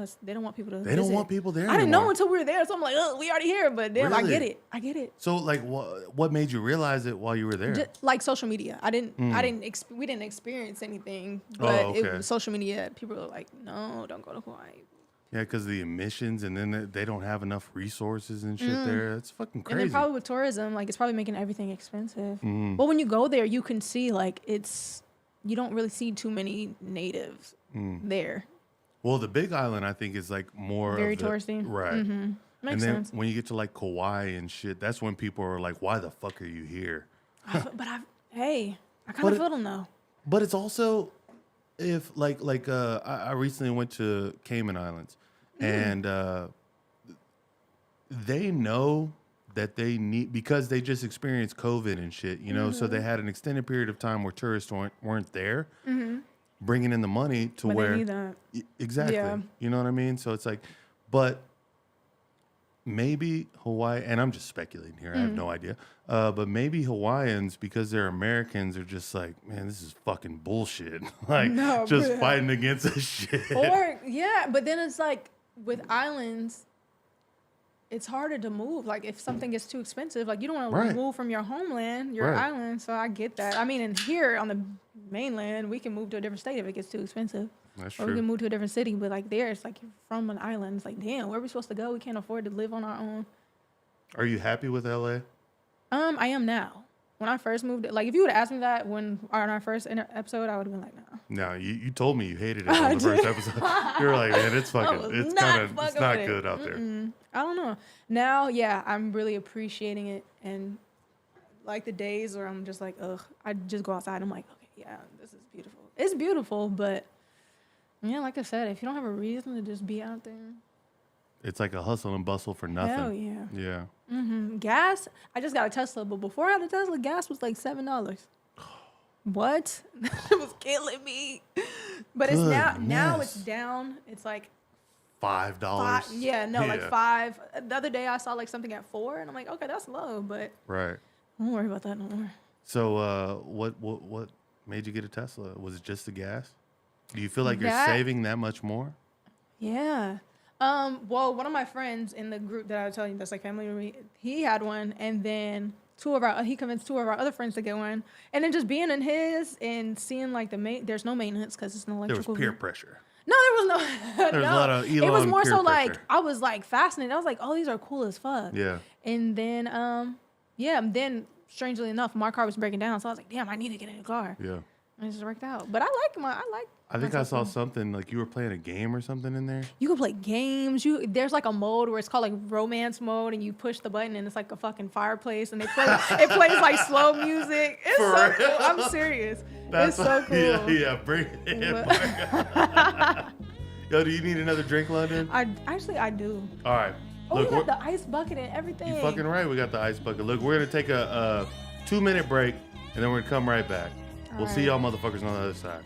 people to they don't want people there. I didn't know anymore. until we were there. So I'm like, oh, we already here. But damn, Really? I get it. So like, what made you realize it while you were there? Just, like social media. We didn't experience anything, Oh, but okay. it was social media. People were like, no, don't go to Hawaii. Yeah, because the emissions, and then they don't have enough resources and shit there. It's fucking crazy. And then probably with tourism, like it's probably making everything expensive. Mm-hmm. But when you go there, you can see like you don't really see too many natives there. Well, the Big Island, I think, is like more Very of the, touristy. right? Makes And then sense. when you get to like Kauai and shit, that's when people are like, "Why the fuck are you here?" I kind But of feel them though. But it's also if I recently went to Cayman Islands, and they know that they need, because they just experienced COVID and shit, you know, so they had an extended period of time where tourists weren't there, bringing in the money to But where they need that. Exactly. Yeah. You know what I mean? So it's like, but maybe Hawaii, and I'm just speculating here, I have no idea. But maybe Hawaiians, because they're Americans, are just like, man, this is fucking bullshit. Like, No, just but- fighting against this shit. Or yeah, but then it's like with islands, it's harder to move. Like if something gets too expensive, like you don't want Right. to move from your homeland, your Right. island. So I get that. I mean, and here on the mainland, we can move to a different state if it gets too expensive. That's Or we can true. move to a different city. But like there, it's like you're from an island. It's like, damn, where are we supposed to go? We can't afford to live on our own. Are you happy with LA? I am now. When I first moved, like if you would have asked me that on our first episode, I would have been like, no. No, you told me you hated it on the first episode. You were like, man, it's was fucking, it's not not fucking with it. good out there. I don't know. Now, yeah, I'm really appreciating it, and like the days where I'm just like, ugh, I just go outside. I'm like, okay, yeah, this is beautiful. It's beautiful, but yeah, like I said, if you don't have a reason to just be out there, It's like a hustle and bustle for nothing. hell yeah. Yeah. Gas, I just got a Tesla, but before I had a Tesla, gas was like $7. What? It was killing me. But it's now it's Goodness. down. It's like $5. five. Yeah, no, like $5. The other day I saw like something at $4, and I'm like, okay, that's low, but Right. don't worry about that no more. So, what made you get a Tesla? Was it just the gas? Do you feel like you're That- saving that much more? Yeah. Well, one of my friends in the group that I was telling you that's like family with me, he had one, and then he convinced two of our other friends to get one, and then just being in his and seeing like there's no maintenance because it's an There was electrical. peer vehicle. pressure. No, there was no. There's a no. lot of It was Elon more peer so like pressure. I was like fascinated. I was like, oh, these are cool as fuck. Yeah. And then then strangely enough, my car was breaking down, so I was like, damn, I need to get a new car. Yeah. And it just worked out. But I like. I think my I saw Tesla. something like you were playing a game or something in there. You can play games. There's like a mode where it's called like romance mode, and you push the button and it's like a fucking fireplace, and it plays like slow music. It's For so real? cool. I'm serious. It's so cool. Yeah, bring it in. Yo, do you need another drink, London? I do. All right. Oh, Look, we got the ice bucket and everything. you fucking right. We got the ice bucket. Look, we're gonna take a 2-minute break, and then we're gonna come right back. We'll see y'all motherfuckers on the other side.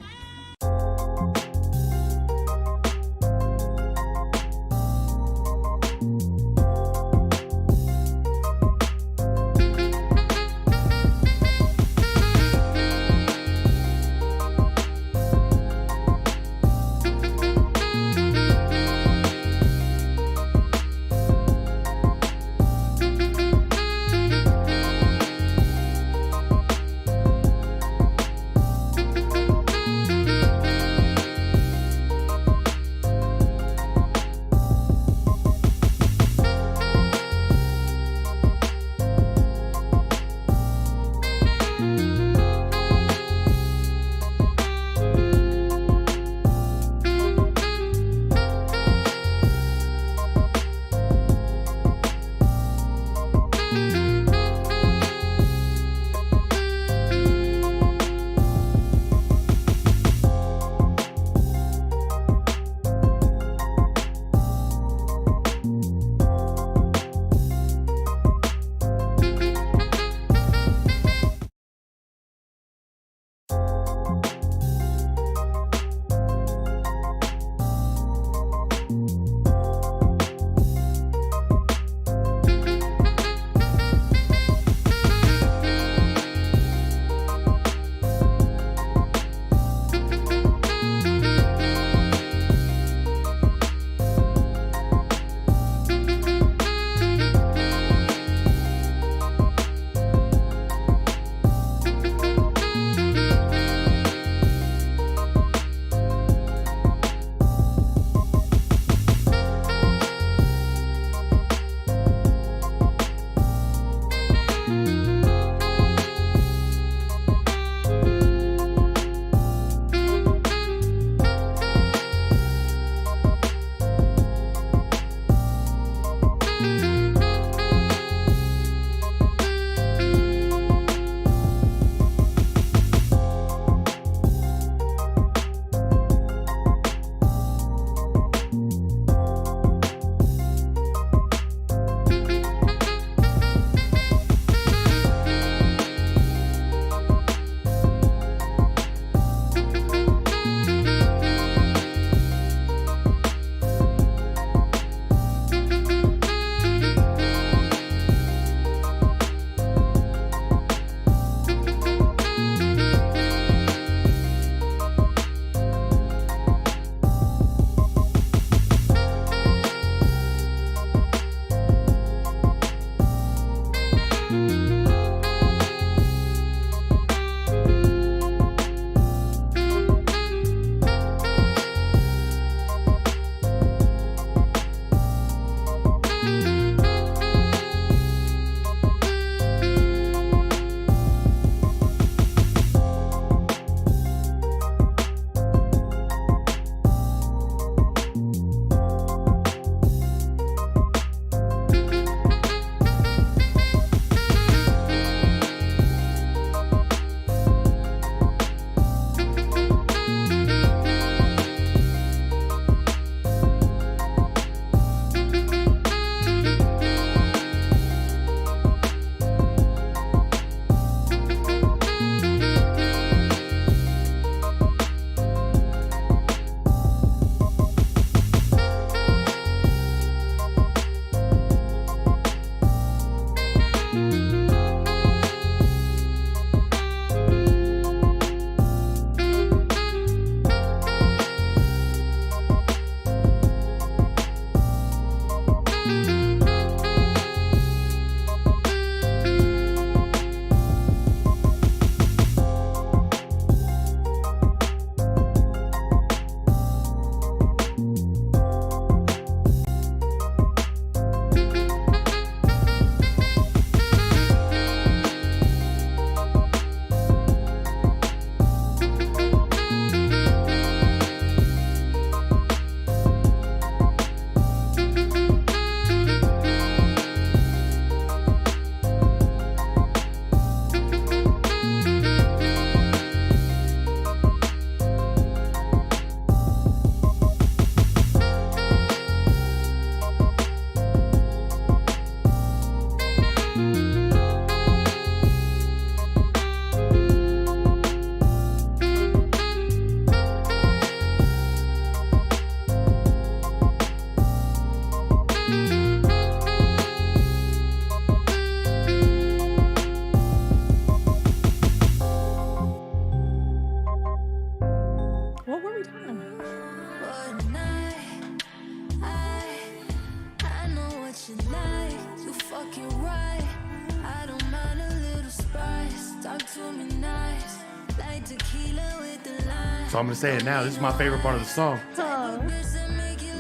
So I'm gonna say it now. This is my favorite part of the song. Oh.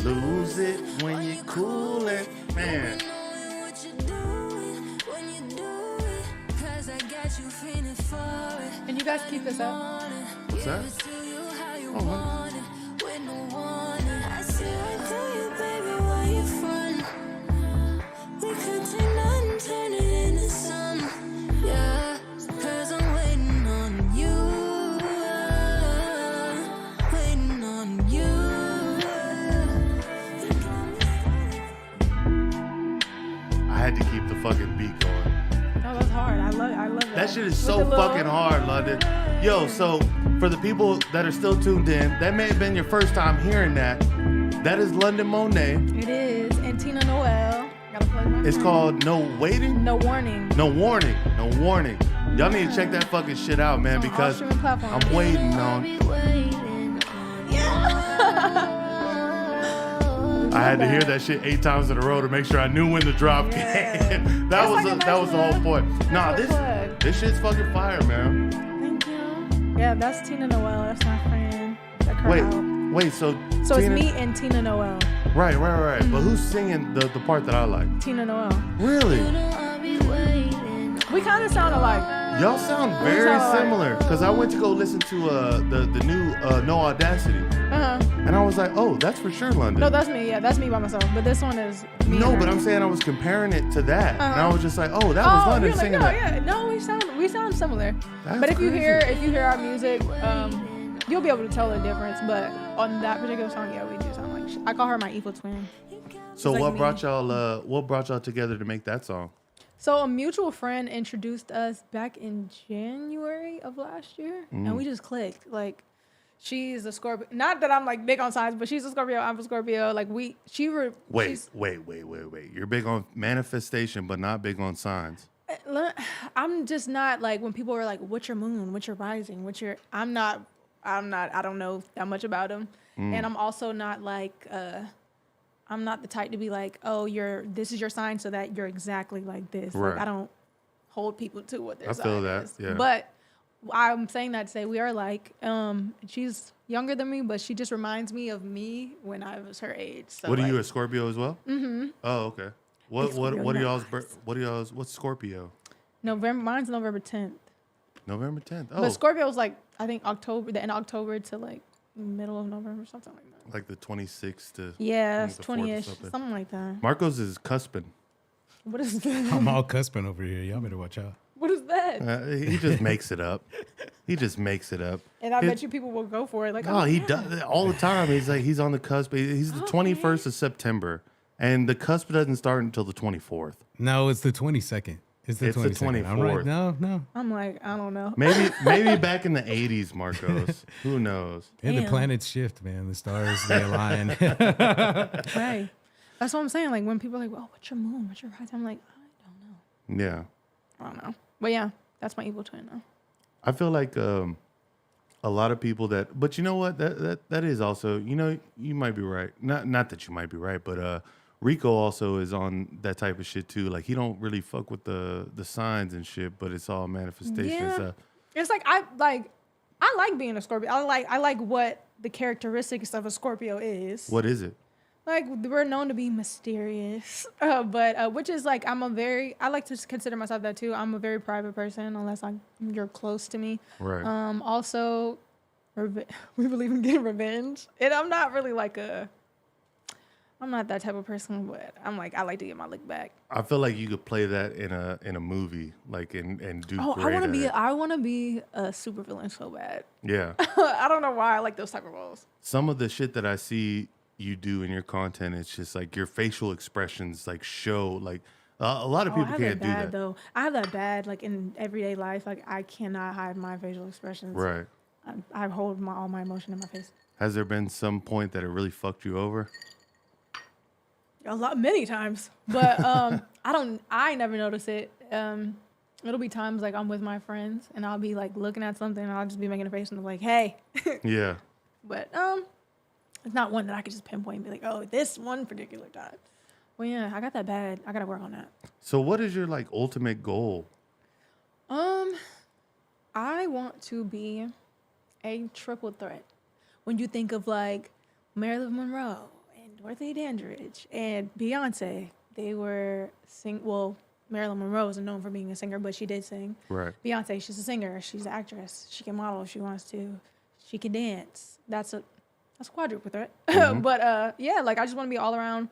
Lose it when you cool it, man. And you guys keep this up. What's that? Oh, man. I had to keep the fucking beat going. Oh, that's hard. I love it. I love that. That shit is With so the little- fucking hard, London. Yo, so for the people that are still tuned in, that may have been your first time hearing that. That is London Monét. It is. And Tina Noel. Gotta plug my It's friend. called No Waiting, No Warning. No Warning, No Warning. Y'all need to check that fucking shit out, man, On all because streaming platforms. I'm waiting on. I had to hear that shit 8 times in a row to make sure I knew when the drop Yeah. came. That's like a that was the whole nice point. Nah, little plug. this shit's fucking fire, man. Thank you. Yeah, that's Tina Noel. That's my friend. Check her out. Wait, so So Tina, it's me and Tina Noel. Right. But who's singing the part that I like? Tina Noel. Really? We kind of sound alike. Y'all sound very sound alike. similar. Cause I went to go listen to the new No Audacity, Uh-huh. and I was like, oh, that's for sure London. No, that's me. Yeah, that's me by myself. But this one is me. No, and but her. I'm saying I was comparing it to that, and I Uh-huh. was just like, oh, that was London you're like, singing no, that. yeah, no, we sound similar. That's but if you crazy. hear our music, you'll be able to tell the difference. But on that particular song, yeah, we do sound like. I call her my evil twin. So like what me. brought y'all? What brought y'all together to make that song? So a mutual friend introduced us back in January of last year, and we just clicked. Like, she's a Scorpio. Not that I'm like big on signs, but she's a Scorpio. I'm a Scorpio. Like Wait. she's- You're big on manifestation, but not big on signs. I'm just not like when people are like, "What's your moon? What's your rising? What's your?" I'm not. I don't know that much about them, and I'm also not like. I'm not the type to be like, "Oh, this is your sign, so that you're exactly like this." Right. Like, I don't hold people to what their I sign feel that, is. yeah. But I'm saying that to say we are like. She's younger than me, but she just reminds me of me when I was her age. So What are like, you, a Scorpio as well? Mm-hmm. Oh, okay. What Scorpio, are you know. y'all's what's Scorpio? November. Mine's November 10th. November 10th. Oh, But Scorpio was like I think the end of October to like middle of November, something like that. like the 26th to Yeah, the it's 4th or 20-ish, something. something like that. Marcos is cusping. What is that? I'm all cusping over here. Y'all better watch out. What is that? He just makes it up. He just makes it up. And I His- bet you people will go for it. Like, Oh, he yeah. does it all the time. He's on the cusp. He's the 21st of September, and the cusp doesn't start until the 24th. No, it's the 22nd. It's the It's the 22nd. I'm right. 24th. No. I'm like, I don't know. Maybe back in the 80s, Marcos. Who knows? Yeah, the Damn. planets shift, man. The stars, they align. Right. That's what I'm saying. Like when people are like, "Oh, what's your moon? What's your rising?" I'm like, I don't know. Yeah. I don't know. But yeah, that's my evil twin though. I feel like a lot of people but you know what? That is also, you might be right. Not that you might be right, but Rico also is on that type of shit too. Like he don't really fuck with the signs and shit, but it's all manifestation Yeah. stuff. It's like I like being a Scorpio. I like what the characteristics of a Scorpio is. What is it? Like we're known to be mysterious, but which is like I like to consider myself that too. I'm a very private person unless you're close to me. Right. Also, we believe in getting revenge, and I'm not really I'm not that type of person, but I like to get my lick back. I feel like you could play that in a movie, like and do Oh, great at it. I want to be a supervillain so bad. Yeah. I don't know why I like those type of roles. Some of the shit that I see you do in your content, it's just like your facial expressions like show like a lot of people I have can't that do bad that. though. I have that bad like in everyday life. Like I cannot hide my facial expressions. Right. I hold all my emotion in my face. Has there been some point that it really fucked you over? Many times, but I never notice it. It'll be times like I'm with my friends and I'll be like looking at something and I'll just be making a face and I'm like, hey. Yeah. But it's not one that I could just pinpoint and be like, oh, this one particular time. Well, yeah, I got that bad. I gotta work on that. So what is your like ultimate goal? I want to be a triple threat. When you think of like Marilyn Monroe and Dorothy Dandridge and Beyonce, they were Marilyn Monroe isn't known for being a singer, but she did sing. Right. Beyonce, she's a singer. She's an actress. She can model if she wants to. She can dance. That's a quadruple threat. But yeah, like I just want to be all around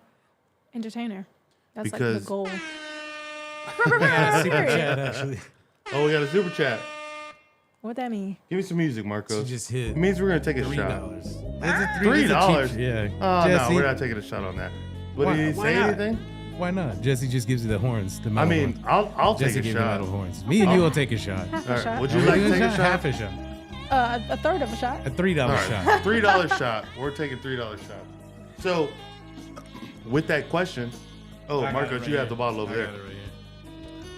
entertainer. That's like the goal. Super chat, actually. Oh, we got a super chat. What that mean? Give me some music, Marcos. She just hit. It means we're gonna take a $3. shot. It's a $3? Yeah. Oh Jesse, no, we're not taking a shot on that. But Why- did he why say not? anything? Why not? Jesse just gives you the horns. The I metal mean, horns. I'll Jesse take a gave you shot. metal horns. Me and you will take a shot. Half All a right, shot. would you Are we like to doing take a shot? Half a shot. A third of a shot. A $3 All right, shot. $3 shot. We're taking $3 shot. So, with that question, Marcos, you have the bottle over there.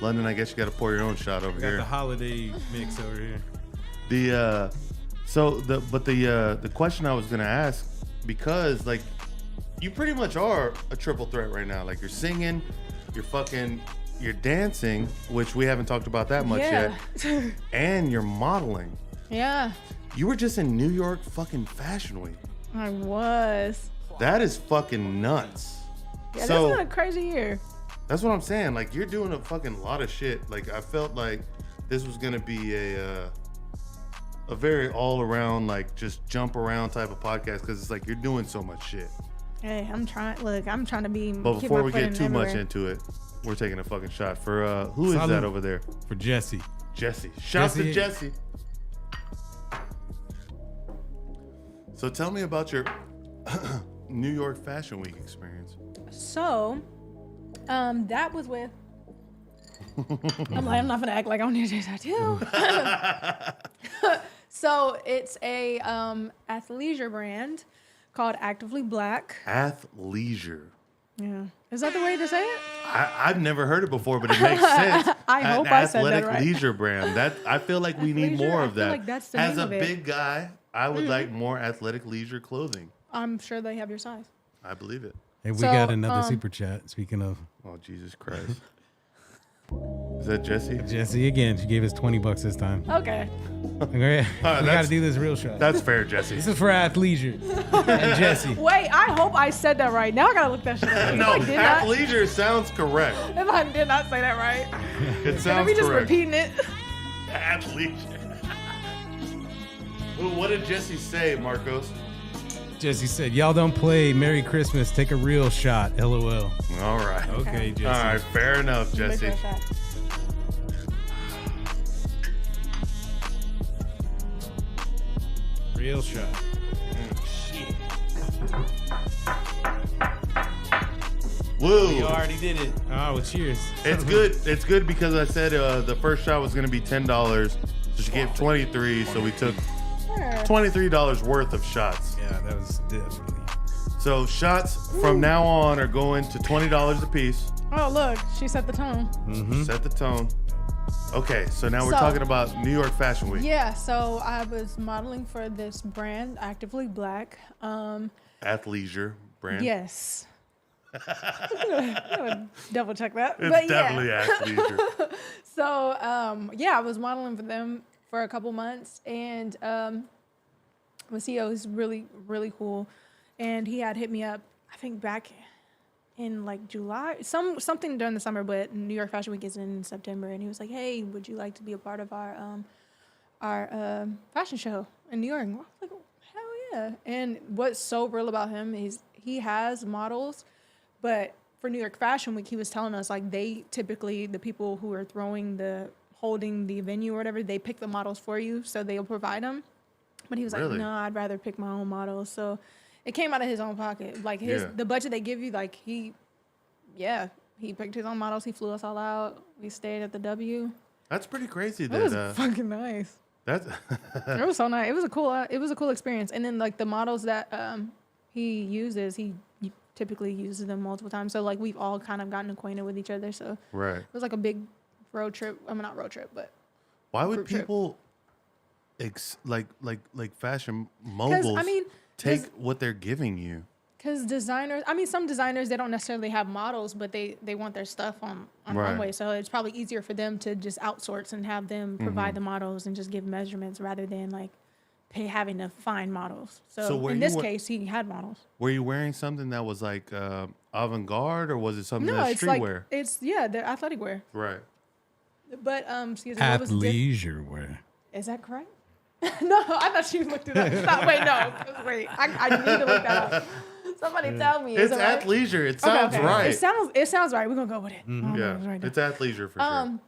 London, I guess you got to pour your own shot over Got here. the holiday mix over here. The question I was gonna ask, because like you pretty much are a triple threat right now. Like you're singing, you're dancing, which we haven't talked about that much yet, and you're modeling. Yeah, You were just in New York fucking Fashion Week. I was. That is fucking nuts. Yeah, So- that's been a crazy year. That's what I'm saying. Like you're doing a fucking lot of shit. Like I felt like this was gonna be a very all around like just jump around type of podcast because it's like you're doing so much shit. Hey, I'm trying to be. But keep before my we foot get in too much everywhere. into it, we're taking a fucking shot for who is Salud. that over there? For Jesse. Jesse. Shout to Jesse. Jesse. So tell me about your New York Fashion Week experience. So, that was with. I'm not gonna act like I don't need to do that too. So it's a athleisure brand called Actively Black. Athleisure. Yeah, is that the way to say it? I've never heard it before, but it makes sense. I An hope I said that athletic right. leisure brand. That I feel like we need Athleisure? more I of feel that. like that's the As name a of it. big guy, I would like more athletic leisure clothing. I'm sure they have your size. I believe it. Hey, we So, got another super chat. Speaking of Oh Jesus Christ! Is that Jesse? Jesse again, she gave us $20 this time. Okay. Okay, we got that's- to do this real shot. That's fair, Jesse. This is for athleisure and Jesse. Wait, I hope I said that right. Now I gotta look that shit up. No, If I did not, athleisure sounds correct. if I did not say that right, It let sounds me just correct. repeating it. Athleisure. Well, what did Jesse say, Marcos? Jesse said, "Y'all don't play Merry Christmas. Take a real shot. LOL." All right. Okay, Jesse. All right, fair enough, Jesse. Big shot. Real shot. Woo! You already did it. Oh, well, cheers. It's good. It's good because I said the first shot was gonna be $10, so she gave 23, so we took Sure. $23 worth of shots. Yeah, that was definitely. So shots from now on are going to $20 a piece. Oh, look, she set the tone. Set the tone. Okay, so now we're So- talking about New York Fashion Week. Yeah, so I was modeling for this brand, Actively Black. Athleisure brand. Yes. I'm gonna double check that. It's but definitely yeah. athleisure. So yeah, I was modeling for them for a couple months, and the CEO is really, really cool, and he had hit me up, I think back in like July, something during the summer, but New York Fashion Week is in September, and he was like, "Hey, would you like to be a part of our fashion show in New York?" And I was like, "Hell yeah!" And what's so real about him is he has models, but for New York Fashion Week, he was telling us like they typically, the people who are holding the venue or whatever, they pick the models for you, so they'll provide them. But he was Really? like, "No, I'd rather pick my own models." So it came out of his own pocket. Like the budget they give you, like he picked his own models. He flew us all out. We stayed at the W. That's pretty crazy. It was That fucking nice. that's It was so nice. It was a cool experience. And then like the models that he uses, he typically uses them multiple times. So like we've all kind of gotten acquainted with each other. So right. it was like a big road trip. I mean, not road trip, but Why would group trip. people like fashion moguls take what they're giving you? because designers, I mean, some designers, they don't necessarily have models, but they want their stuff on Right. runway. So it's probably easier for them to just outsource and have them provide the models and just give measurements rather than like having to find models. So So, were in you this wa- case, he had models. Were you wearing something that was like avant-garde, or was it something No, that's it's like streetwear? they're athletic wear. Right. But excuse me, what was Athleisure wear. is that correct? No, I thought you looked it up. Stop, wait, no, wait, I need to look that up. Somebody tell me. It's is it right? athleisure. It sounds Okay. right. It sounds right. We're gonna go with it. Yeah, Right it's athleisure for sure.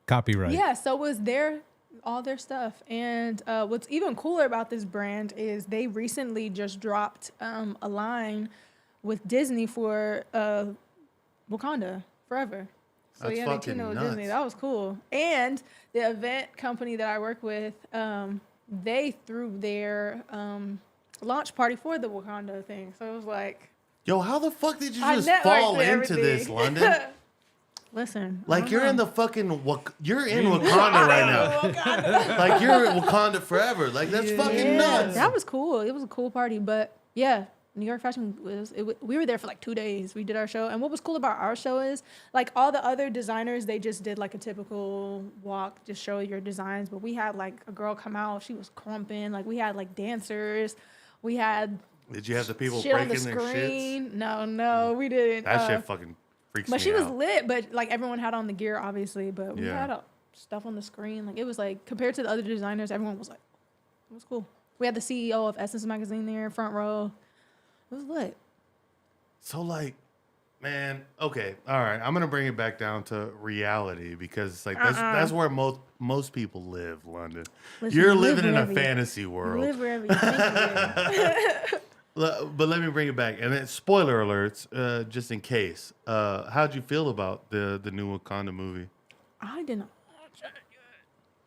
Copyright. Yeah, so it was all their stuff. And what's even cooler about this brand is they recently just dropped a line with Disney for Wakanda Forever. So That's yeah, they fucking teamed up with nuts. Disney. That was cool. And the event company that I work with, they threw their launch party for the Wakanda thing. So it was like, Yo, how the fuck did you I just networked fall with into this, everything. London? listen. I Like don't you're know. in the fucking you're in Wakanda right now. Like you're in Wakanda forever. Like that's fucking nuts. That was cool. It was a cool party, but yeah, New York Fashion we were there for like 2 days. We did our show, and what was cool about our show is like all the other designers, they just did like a typical walk, just show your designs. But we had like a girl come out, she was crumping. Like we had like dancers, we had Did you have the people shit on the breaking their shits? screen. No, we didn't. That shit fucking freaks me But she was out. lit. But like everyone had on the gear, obviously. But we Yeah. had stuff on the screen. Like it was like compared to the other designers, everyone was like, it was cool. We had the CEO of Essence magazine there, front row. It was lit. So like, man, okay, all right. I'm gonna bring it back down to reality because it's like that's where most people live, London. Listen, You're you live living in a wherever you- fantasy You world. live wherever you think you live. But let me bring it back. And then spoiler alerts, just in case. How'd you feel about the new Wakanda movie? I didn't.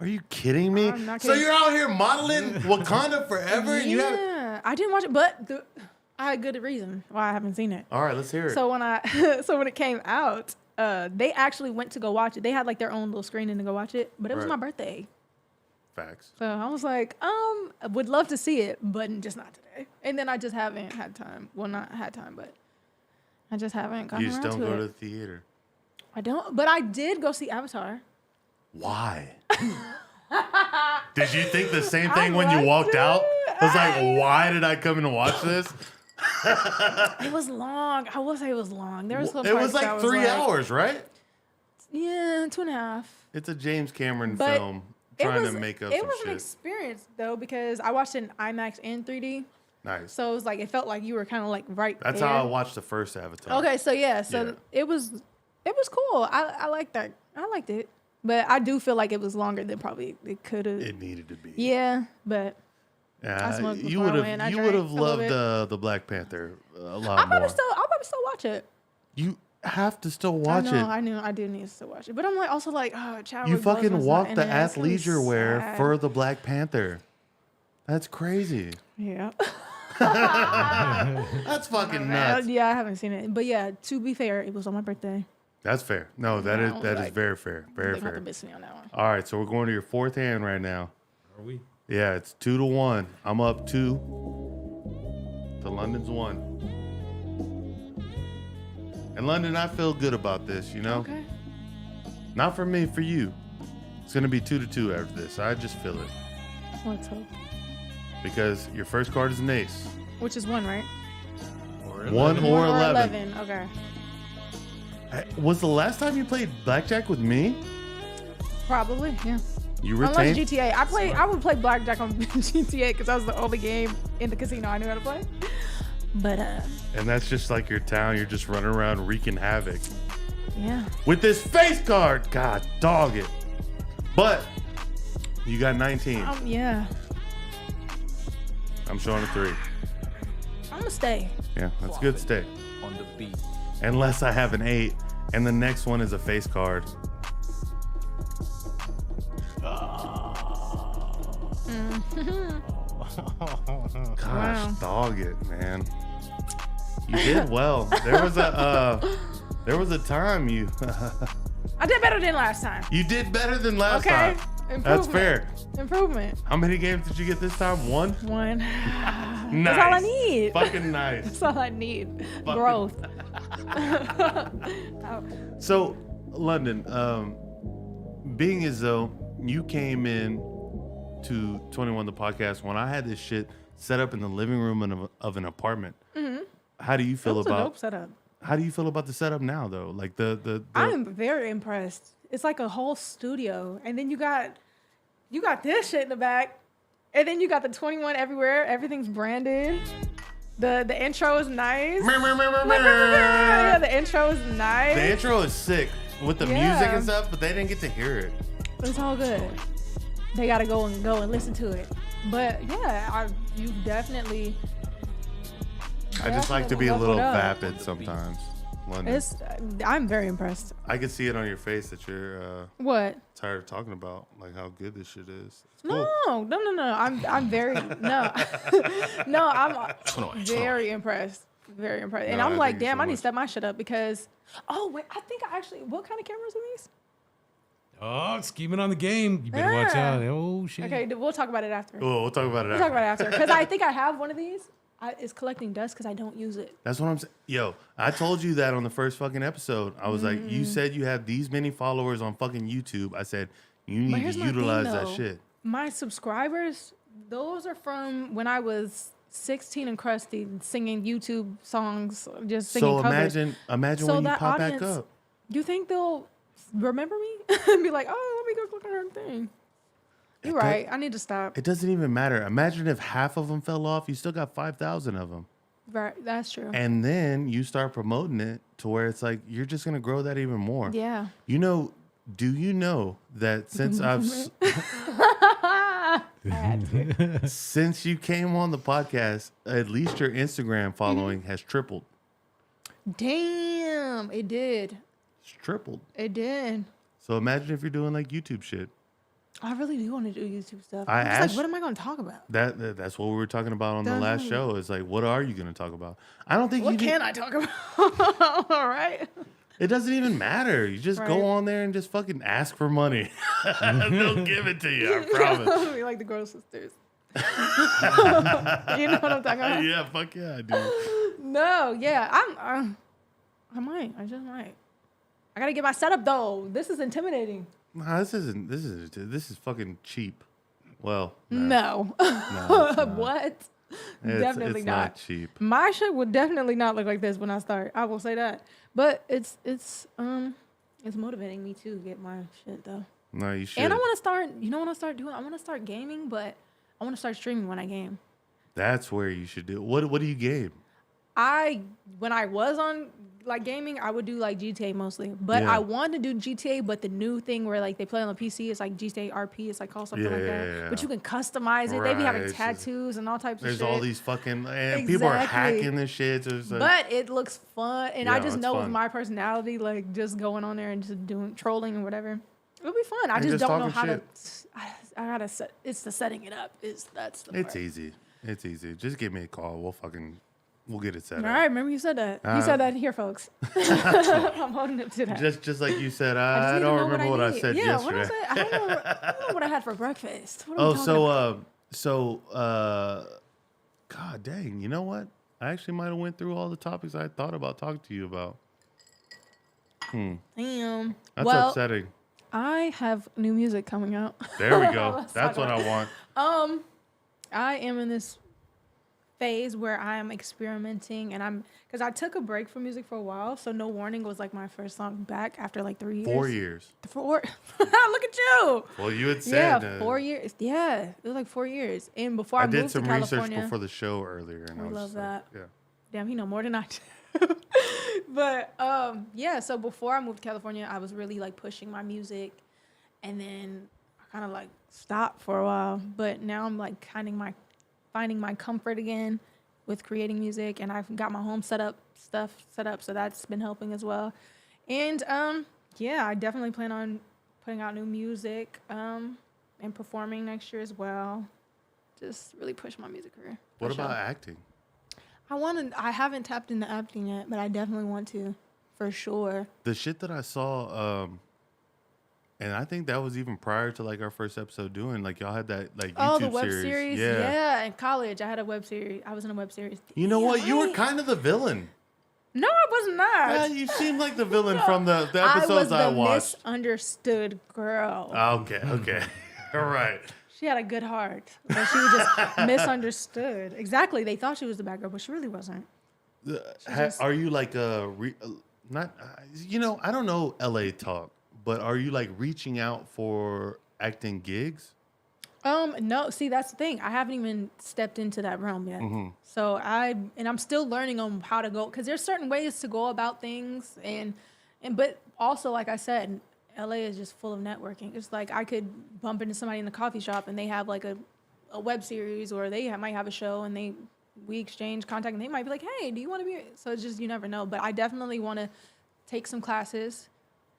Are you kidding me? I'm not So kidding. you're out here modeling Wakanda forever? And you have Yeah, I didn't watch it, but I had good reason why I haven't seen it. all right, let's hear it. So when it came out, they actually went to go watch it. They had like their own little screening to go watch it, but it was Right. my birthday. Facts. So I was like, I would love to see it, but just not today. And then I just haven't had time. Well, not had time, but I just haven't gotten You just around don't to go it. to the theater. I don't, but I did go see Avatar. Why? Did you think the same I thing when you liked walked it. out? I was like, why did I come in to watch this? It was long. I will say it was long. There was some It was parts that like 3 hours, right? Yeah, 2.5. It's a James Cameron But film trying to make up It some was an shit. experience though because I watched it in IMAX and 3D, Nice. so it was like it felt like you were kind of like right That's there. how I watched the first Avatar. Okay, so yeah, Yeah. it was cool. I liked that. I liked it, but I do feel like it was longer than probably it could have. It needed to be. Yeah, but I smoked you before I would went. I have drank a little loved bit. the Black Panther a I'll lot more. probably still watch it. You have to still watch I know, it. I do need to still watch it, but I'm like also like, oh, Chadwick You fucking Boseman's not walked in the it. It's gonna be athleisure wear sad. for the Black Panther. That's crazy. Yeah. That's fucking nuts. Yeah, I haven't seen it, but yeah. To be fair, it was on my birthday. That's fair. No, that Yeah, is I was that is like, very fair. Very They have to fair. miss me on that one. All right, so we're going to your fourth hand right now. Are we? Yeah, it's 2-1. I'm up 2 to London's 1. And London, I feel good about this, you know? Okay. Not for me, for you. It's going to be 2-2 after this. I just feel it. Let's hope. Because your first card is an ace. Which is 1, right? Or 1 or 11. Okay. Was the last time you played blackjack with me? Probably, yeah. You Unless retained? GTA. I would play blackjack on GTA because that was the only game in the casino I knew how to play. But And that's just like your town. You're just running around wreaking havoc. yeah. With this face card. God, dog it. But you got 19. Yeah. I'm showing a 3. I'm gonna stay. Yeah, that's a good stay. On the beat. Unless I have an 8 and the next one is a face card. Gosh, Wow. dog it, man. You did well. There was a time you I did better than last time. you did better than last Okay. time. Improvement. That's fair. Improvement. How many games did you get this time? 1? 1. Nice. That's all I need. Fucking nice. That's all I need. Fucking- Growth. So, London, being as though you came in to 21 the podcast when I had this shit set up in the living room of an apartment. Mm-hmm. How do you feel about? A dope setup. How do you feel about the setup now, though? Like the I am very impressed. It's like a whole studio, and then you got this shit in the back, and then you got the 21 everywhere. Everything's branded. The intro is nice. Yeah, the intro is nice. The intro is sick with the music and stuff, but they didn't get to hear it. It's all good. They gotta go and listen to it. But yeah, you definitely. I just like to be a little vapid sometimes. London. I'm very impressed. I can see it on your face that you're what tired of talking about like how good this shit is. It's no, cool. no. I'm very no, no. I'm very impressed. Very impressed. And I'm like, damn, I need to step my shit up because. Oh wait, I think I actually. What kind of cameras are these? Oh, scheming on the game. You better watch out. Oh shit. Okay, we'll talk about it after. Oh, we'll talk about it. We'll talk about it after because I think I have one of these. It's collecting dust because I don't use it. That's what I'm saying. Yo, I told you that on the first fucking episode. I was like, you said you have these many followers on fucking YouTube. I said, you need to utilize that shit. My subscribers, those are from when I was 16 and crusty singing YouTube songs, just singing covers. So imagine when you pop back up. You think they'll remember me and be like, oh, let me go click on her thing. You're right. I need to stop. It doesn't even matter. Imagine if half of them fell off. You still got 5,000 of them. Right. That's true. And then you start promoting it to where it's like you're just going to grow that even more. Yeah. You know, do you know that since since you came on the podcast, at least your Instagram following has tripled. Damn. It did. It's tripled. It did. So imagine if you're doing like YouTube shit. I really do want to do YouTube stuff. I was like, what am I going to talk about? That's what we were talking about on the last show. It's like, what are you going to talk about? I don't think what can I talk about? All right. It doesn't even matter. You just go on there and just fucking ask for money. They'll give it to you, I promise. We like the Girl Sisters. You know what I'm talking about? Yeah, fuck yeah, I do. No, yeah, I might. I just might. I gotta get my setup though. This is intimidating. Nah, this is fucking cheap. Well, no. What? Definitely it's not cheap. My shit would definitely not look like this when I start. I will say that. But it's motivating me to get my shit though. No, you should. And I want to start. You know what I start doing? I want to start gaming, but I want to start streaming when I game. That's where you should do. What do you game? When I was on like gaming, I would do like GTA mostly. But I wanted to do GTA, but the new thing where like they play on the PC is like GTA RP. It's like called something like that. Yeah. But you can customize it. They be having tattoos and all types of shit. There's all these fucking people are hacking this shit. But it looks fun, and I just know with my personality, like just going on there and just doing trolling and whatever, it'll be fun. I just don't know how to. I gotta set. It's the setting it up. That's the part. It's easy. It's easy. Just give me a call. We'll get it set up. All right, remember you said that. You said that here, folks. I'm holding up to that. Just like you said, I don't remember what I said yesterday. What I don't know what I had for breakfast. God dang, you know what? I actually might have went through all the topics I thought about talking to you about. Damn. That's upsetting. I have new music coming out. There we go. That's what I want. I am in this phase where I am experimenting, and because I took a break from music for a while, so No Warning was like my first song back after like 3 years. 4 years. Look at you. Well, you had said 4 years. Yeah, it was like 4 years. And before I moved to California, I did some research before the show earlier, and I love that. Yeah. Damn, he know more than I do. But so before I moved to California, I was really like pushing my music, and then I kind of like stopped for a while. But now I'm like finding my comfort again with creating music, and I've got my home stuff set up, so that's been helping as well. And I definitely plan on putting out new music and performing next year as well. Just really push my music career. What about acting? I haven't tapped into acting yet, but I definitely want to, for sure. The shit that I saw, and I think that was even prior to like our first episode doing, like y'all had that like YouTube the web series. Yeah, in college I had a web series. I was in a web series. You know what? You were kind of the villain. No, I was not. Yeah, you seemed like the villain from the episodes I watched. I was the misunderstood girl. Okay. All right. She had a good heart, but she was just misunderstood. Exactly. They thought she was the bad girl, but she really wasn't. Are you like not? I don't know LA talk, but are you like reaching out for acting gigs? No. See, that's the thing. I haven't even stepped into that realm yet. Mm-hmm. So I'm still learning on how to go, because there's certain ways to go about things, but also, like I said, LA is just full of networking. It's like I could bump into somebody in the coffee shop and they have like a web series, or they might have a show, and we exchange contact, and they might be like, hey, do you want to be? So it's just, you never know. But I definitely want to take some classes.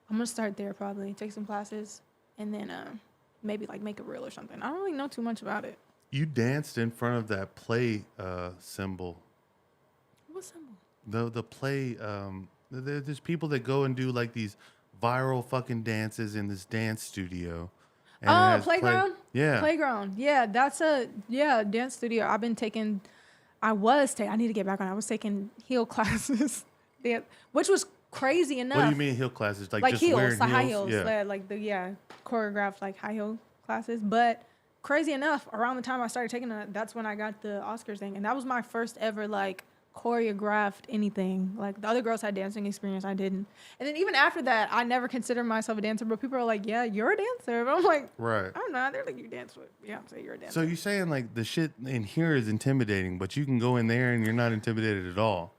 I'm going to start there probably, take some classes, and then maybe like make a reel or something. I don't really know too much about it. You danced in front of that play symbol. What symbol? The play, there's people that go and do like these viral fucking dances in this dance studio. And it has Playground? Yeah. Playground. Yeah, that's a dance studio. I need to get back on. I was taking heel classes, which was crazy enough. What do you mean heel classes? Like just heels, wearing the high heels? heels, Yeah. Choreographed like high heel classes. But crazy enough, around the time I started taking that's when I got the Oscars thing, and that was my first ever like choreographed anything. Like the other girls had dancing experience, I didn't. And then even after that, I never considered myself a dancer, but people are like, yeah, you're a dancer. But I'm like, right. I'm not. They're like, you dance with Beyonce, you're a dancer. So you're saying like the shit in here is intimidating, but you can go in there and you're not intimidated at all.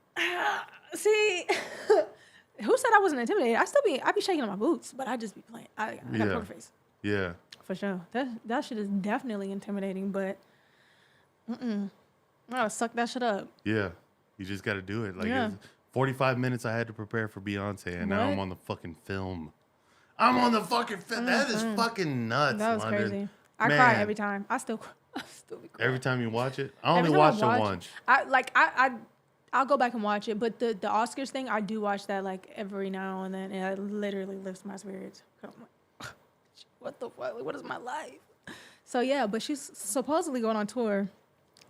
See, who said I wasn't intimidated? I'd be shaking on my boots, but I just be playing. I got a poker face. Yeah. For sure. That shit is definitely intimidating, but I gotta suck that shit up. Yeah. You just got to do it. Like, Yeah. 45 minutes I had to prepare for Beyonce, and now What? I'm on the fucking film. I'm on the fucking film. That is fucking nuts, That was London. crazy. I Man. cry every time. I still be crying. Every time you watch it? I Every only time watched I it watch- once. I'll go back and watch it, but the Oscars thing, I do watch that like every now and then, and it literally lifts my spirits. I'm like, what the fuck? Like, what is my life? So yeah, but she's supposedly going on tour,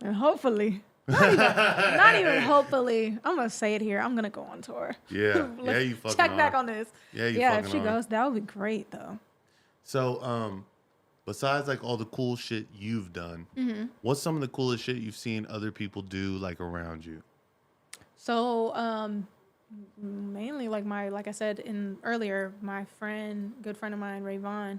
and hopefully, not even hopefully, I'm gonna say it here, I'm gonna go on tour. Yeah. Yeah, you fucking Check back are. on this. Yeah, you Yeah, fucking if she are. goes, that would be great though. So, besides like all the cool shit you've done, what's some of the coolest shit you've seen other people do like around you? So, mainly like I said earlier, my good friend of mine, Ray Vaughn,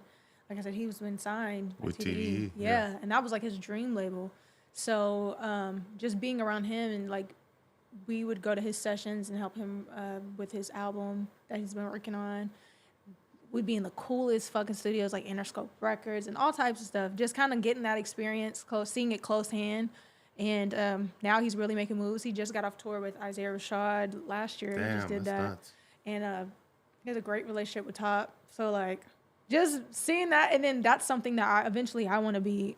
like I said, he's been signed by With TDE. TDE, Yeah. yeah. And that was like his dream label. So, just being around him, and like we would go to his sessions and help him with his album that he's been working on. We'd be in the coolest fucking studios like Interscope Records and all types of stuff. Just kind of getting that experience, seeing it close hand. And now he's really making moves. He just got off tour with Isaiah Rashad last year. He Damn, just did that's that. nuts. And he has a great relationship with Top. So like just seeing that, and then that's something that I want to be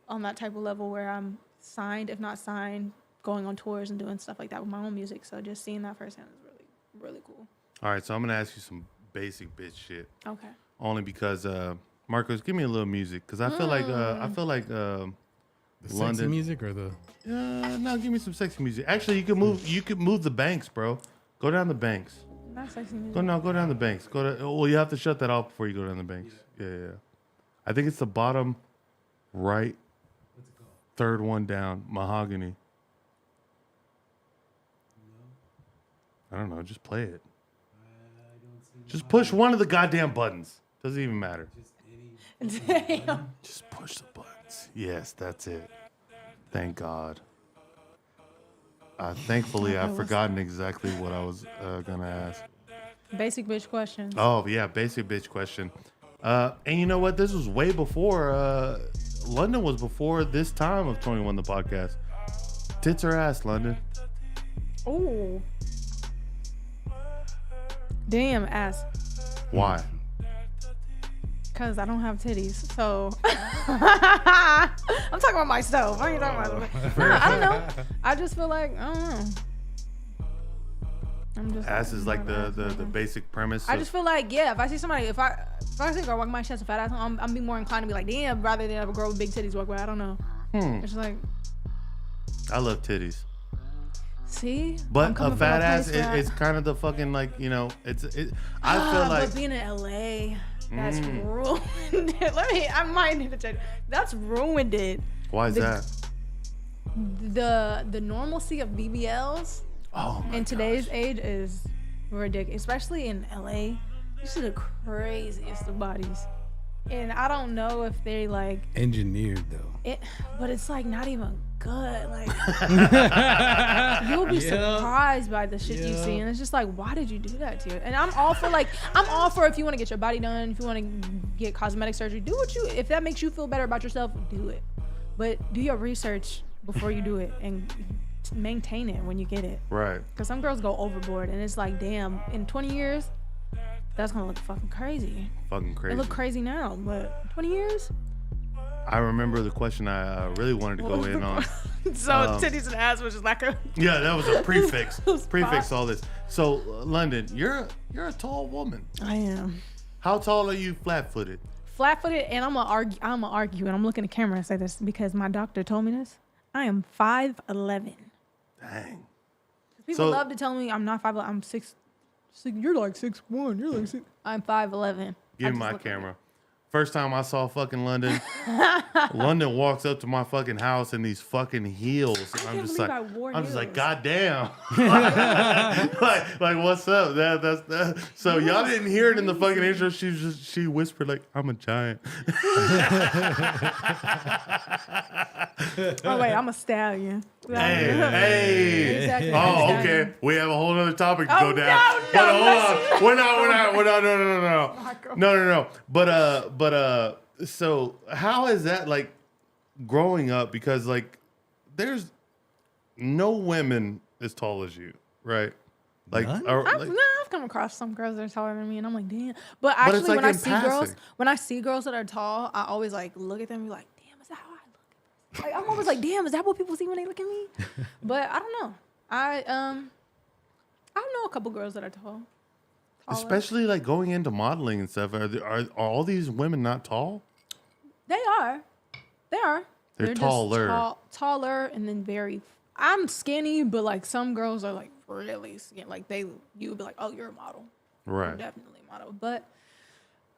on that type of level where I'm signed, if not signed, going on tours and doing stuff like that with my own music. So just seeing that firsthand is really, really cool. All right, so I'm going to ask you some basic bitch shit. Okay. Only because, Marcos, give me a little music. Because I feel like The London sexy music or the... no, give me some sexy music. Actually, you could move the banks, bro. Go down the banks. Not sexy music. Go down the banks. Well, you have to shut that off before you go down the banks. Yeah. I think it's the bottom right, third one down, mahogany. I don't know. Just play it. Just push one of the goddamn buttons. Doesn't even matter. Damn. Just push the buttons. Yes, that's it. Thank God. Thankfully, I've forgotten exactly what I was going to ask. Basic bitch question. Oh, yeah, basic bitch question. And you know what? This was way before, London was before this time of 21 the podcast. Tits or ass, London? Ooh. Damn, ass. Why? Because I don't have titties. So I'm talking about myself. I ain't talking about I don't know. I just feel like, I don't know. I'm just Ass is like the basic premise. I just feel like, yeah, if I see somebody, if I see a girl walking my chest, a fat ass, I'm be more inclined to be like, damn, rather than have a girl with big titties walk by. I don't know. It's like, I love titties. see? But I'm a coming fat from a ass place where is kind of the fucking like, you know, I feel like but being in LA, That's ruined it. I might need to check. That's ruined it. Why is that? The normalcy of BBLs in today's age is ridiculous, especially in LA. These are the craziest of bodies. And I don't know if they like engineered though. But it's like not even good. Like you'll be surprised by the shit you see, and it's just like, why did you do that to you? And I'm all for if you want to get your body done, if you want to get cosmetic surgery, do if that makes you feel better about yourself, do it. But do your research before you do it and maintain it when you get it. Right. Because some girls go overboard, and it's like, damn, in 20 years, that's gonna look fucking crazy. Fucking crazy. It look crazy now, but 20 years? I remember the question I really wanted to go in on. So titties and ass was just like a... Yeah, that was a prefix. Prefix all this. So London, you're a tall woman. I am. How tall are you flat-footed? Flat-footed, and I'm gonna argue, and I'm looking at the camera and say this because my doctor told me this. I am 5'11". Dang. People love to tell me I'm not 5'11". I'm 6. You're like 6'1". You're like 6. I'm 5'11". Give me my camera. First time I saw fucking London, London walks up to my fucking house in these fucking heels. I'm just like, God damn. like, what's up? That's so y'all didn't hear it in the fucking intro. She whispered like, I'm a giant. Oh wait, I'm a stallion. Hey. Exactly. Oh, okay. We have a whole other topic to go down. No, but hold on. We're not. No. But so how is that like growing up? Because like there's no women as tall as you, right? Like, I've come across some girls that are taller than me, and I'm like, damn. But actually, like when I see girls that are tall, I always like look at them and be like, damn, is that how I look? Like, I'm always like, damn, is that what people see when they look at me? But I don't know. I know a couple girls that are tall. Taller. Especially like going into modeling and stuff. Are all these women not tall? They are. They're taller. Just taller, and then very. I'm skinny, but like some girls are like really skinny. Like you would be like, oh, you're a model. Right. You're definitely a model. But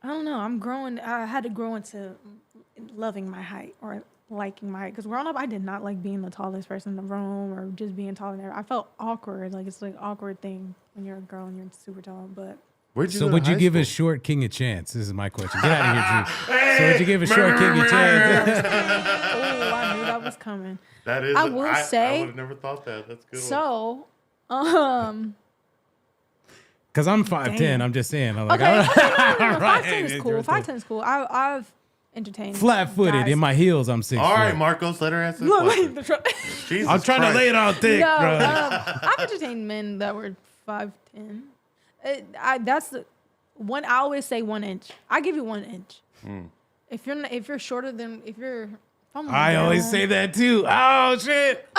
I don't know. I'm growing. I had to grow into loving my height or liking my height. Because growing up, I did not like being the tallest person in the room or just being taller than everyone. I felt awkward. Like it's like an awkward thing when you're a girl and you're super tall. But would you give a short king a chance? This is my question. Get out of here, Drew. So would you give a short king a chance? Oh, I knew that was coming. That is. I will say. I would have never thought that. That's good. So, because I'm 5'10", I'm just saying. I'm like, okay, no, 5'10" is cool. 5'10" is cool. I've entertained flat-footed guys. in my heels. I'm 6'. All right, Marcos, let her answer the question. Jesus I'm trying to lay it on thick, no, bro. I've entertained men that were 5'10". That's the one. I always say 1 inch. I give you 1 inch. If you're shorter than I always say that too. Oh shit.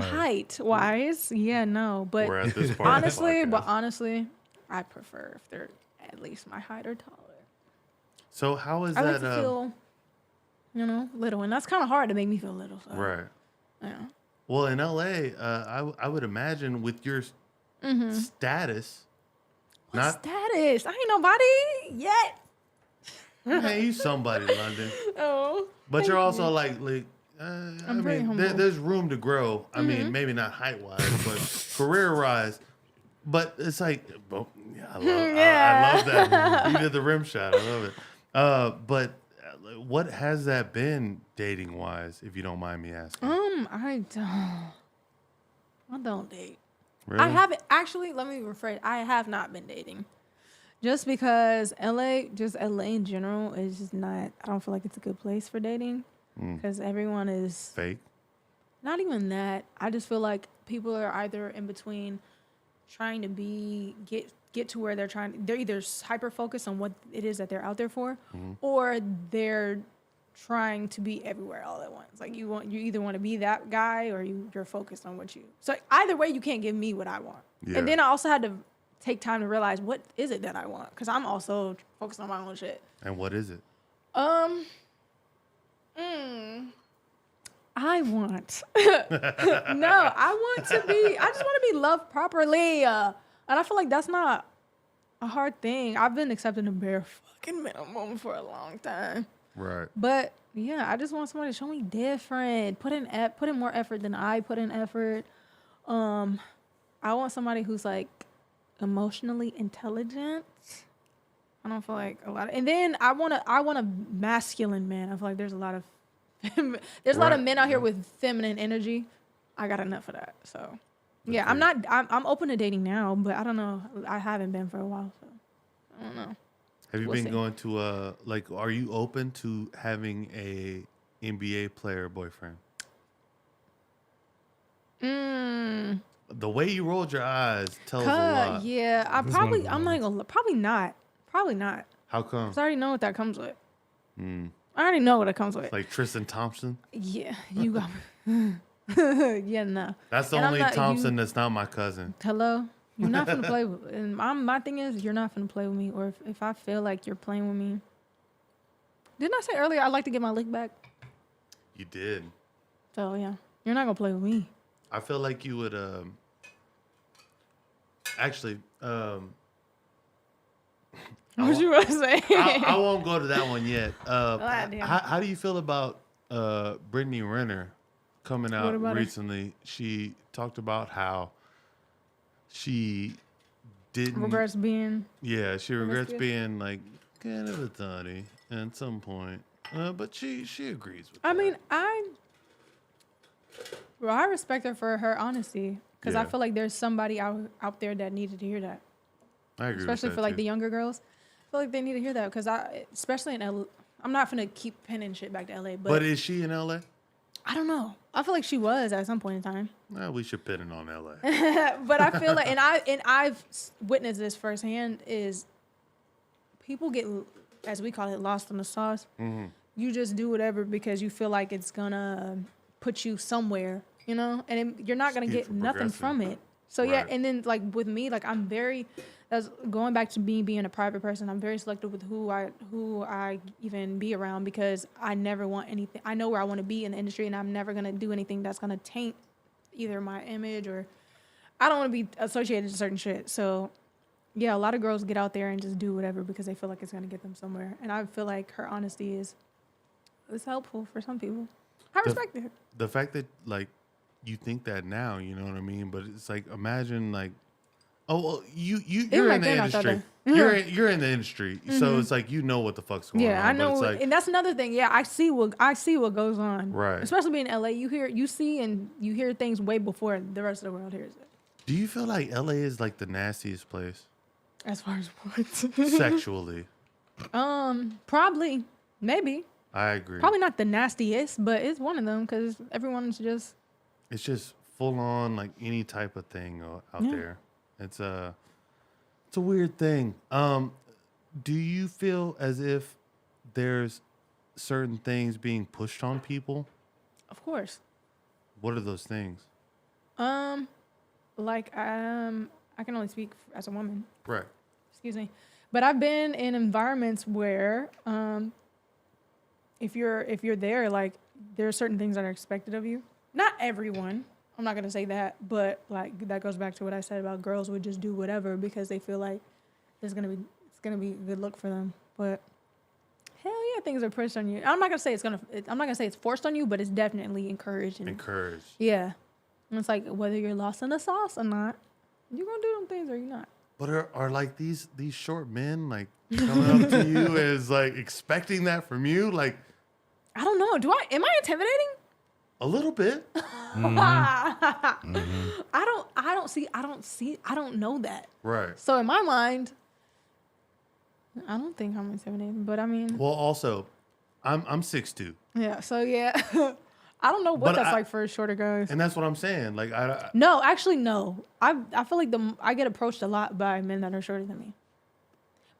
Height wise, yeah, no, but We're at this part honestly, I prefer if they're at least my height or taller. So how is I that? like to feel, little, and that's kind of hard to make me feel little. So. Right. Yeah. Well, in LA, I would imagine with your status, status. I ain't nobody yet. Hey, you somebody, London. Oh. But you're also like I'm very humble. there's room to grow. I mean, maybe not height wise, but career wise. But it's like, well, I love that. You did the rim shot. I love it. But what has that been dating wise, if you don't mind me asking? I don't date. Really? I haven't actually. Let me rephrase. I have not been dating, just because LA in general is just not. I don't feel like it's a good place for dating because everyone is fake. Not even that. I just feel like people are either in between, trying to get to where they're either hyper focused on what it is that they're out there for, or they're trying to be everywhere all at once. Like you either want to be that guy or you're focused on what you. So either way, you can't give me what I want. Yeah. And then I also had to take time to realize what is it that I want, because I'm also focused on my own shit. And what is it? I want. No, I just want to be loved properly. And I feel like that's not a hard thing. I've been accepting the bare fucking minimum for a long time. Right. But yeah, I just want somebody to show me different. Put in more effort than I put in effort. I want somebody who's like emotionally intelligent. I don't feel like a lot of, and then I want a masculine man. I feel like there's a lot of there's a lot of men out here with feminine energy. I got enough of that. So yeah, I'm open to dating now, but I don't know. I haven't been for a while, so I don't know. Have you been going to like? Are you open to having a NBA player boyfriend? The way you rolled your eyes tells a lot. Yeah, I'm not gonna. Probably not. How come? 'Cause I already know what that comes with. I already know what it comes with. Like Tristan Thompson? Yeah, you got me. Yeah, no. That's the only Thompson that's not my cousin. Hello? You're not finna play with, and my thing is, you're not finna play with me, or if I feel like you're playing with me. Didn't I say earlier I'd like to get my lick back? You did. So yeah, you're not gonna play with me. I feel like you would actually What you want to say? I won't go to that one yet. Damn. How do you feel about Brittany Renner coming out recently? Her? She talked about how she didn't Regrets being. Yeah, she regrets being like kind of a thotty at some point. But she agrees with that. I mean, I respect her for her honesty, because I feel like there's somebody out there that needed to hear that. I agree. Especially with that for like too. the younger girls. I feel like they need to hear that, because especially in LA, I'm not gonna keep pinning shit back to LA, but is she in LA? I don't know. I feel like she was at some point in time. Well, we should pin it on LA. But I feel like, and I've witnessed this firsthand, is people get, as we call it, lost in the sauce. Mm-hmm. You just do whatever because you feel like it's gonna put you somewhere, you know, and you're not gonna get nothing from it. So yeah, and then like with me, like I'm very, that's going back to me being a private person. I'm very selective with who I even be around, because I never want anything. I know where I want to be in the industry, and I'm never gonna do anything that's gonna taint either my image, or I don't want to be associated to certain shit. So yeah, a lot of girls get out there and just do whatever because they feel like it's gonna get them somewhere. And I feel like her honesty is helpful for some people. I respect it. The fact that like you think that now, you know what I mean? But it's like, imagine like, well, you're in the industry. You're in the industry, so it's like you know what the fuck's going on. Yeah, I know, like, and that's another thing. Yeah, I see what goes on. Right. Especially being in LA, you see and you hear things way before the rest of the world hears it. Do you feel like LA is like the nastiest place As far as what? sexually? Probably, maybe. I agree. Probably not the nastiest, but it's one of them, because everyone's just. It's just full on like any type of thing out there. It's a weird thing. Do you feel as if there's certain things being pushed on people? Of course. What are those things? Like I can only speak as a woman. Right. Excuse me, but I've been in environments where if you're there, like there are certain things that are expected of you. Not everyone. I'm not gonna say that, but like that goes back to what I said about girls would just do whatever because they feel like it's gonna be a good look for them. But hell yeah, things are pushed on you. I'm not gonna say it's forced on you, but it's definitely encouraged. Encouraged. Yeah, and it's like whether you're lost in the sauce or not, you're gonna do them things or you're not. But are like these short men like coming up to you as like expecting that from you? Like, I don't know. Am I intimidating? A little bit. Mm-hmm. I don't know that. Right. So in my mind, I don't think I'm intimidating, but I mean. Well, also, I'm 6'2". Yeah. So yeah, I don't know what that's like for shorter guys. And that's what I'm saying. Like No, actually no. I feel like I get approached a lot by men that are shorter than me.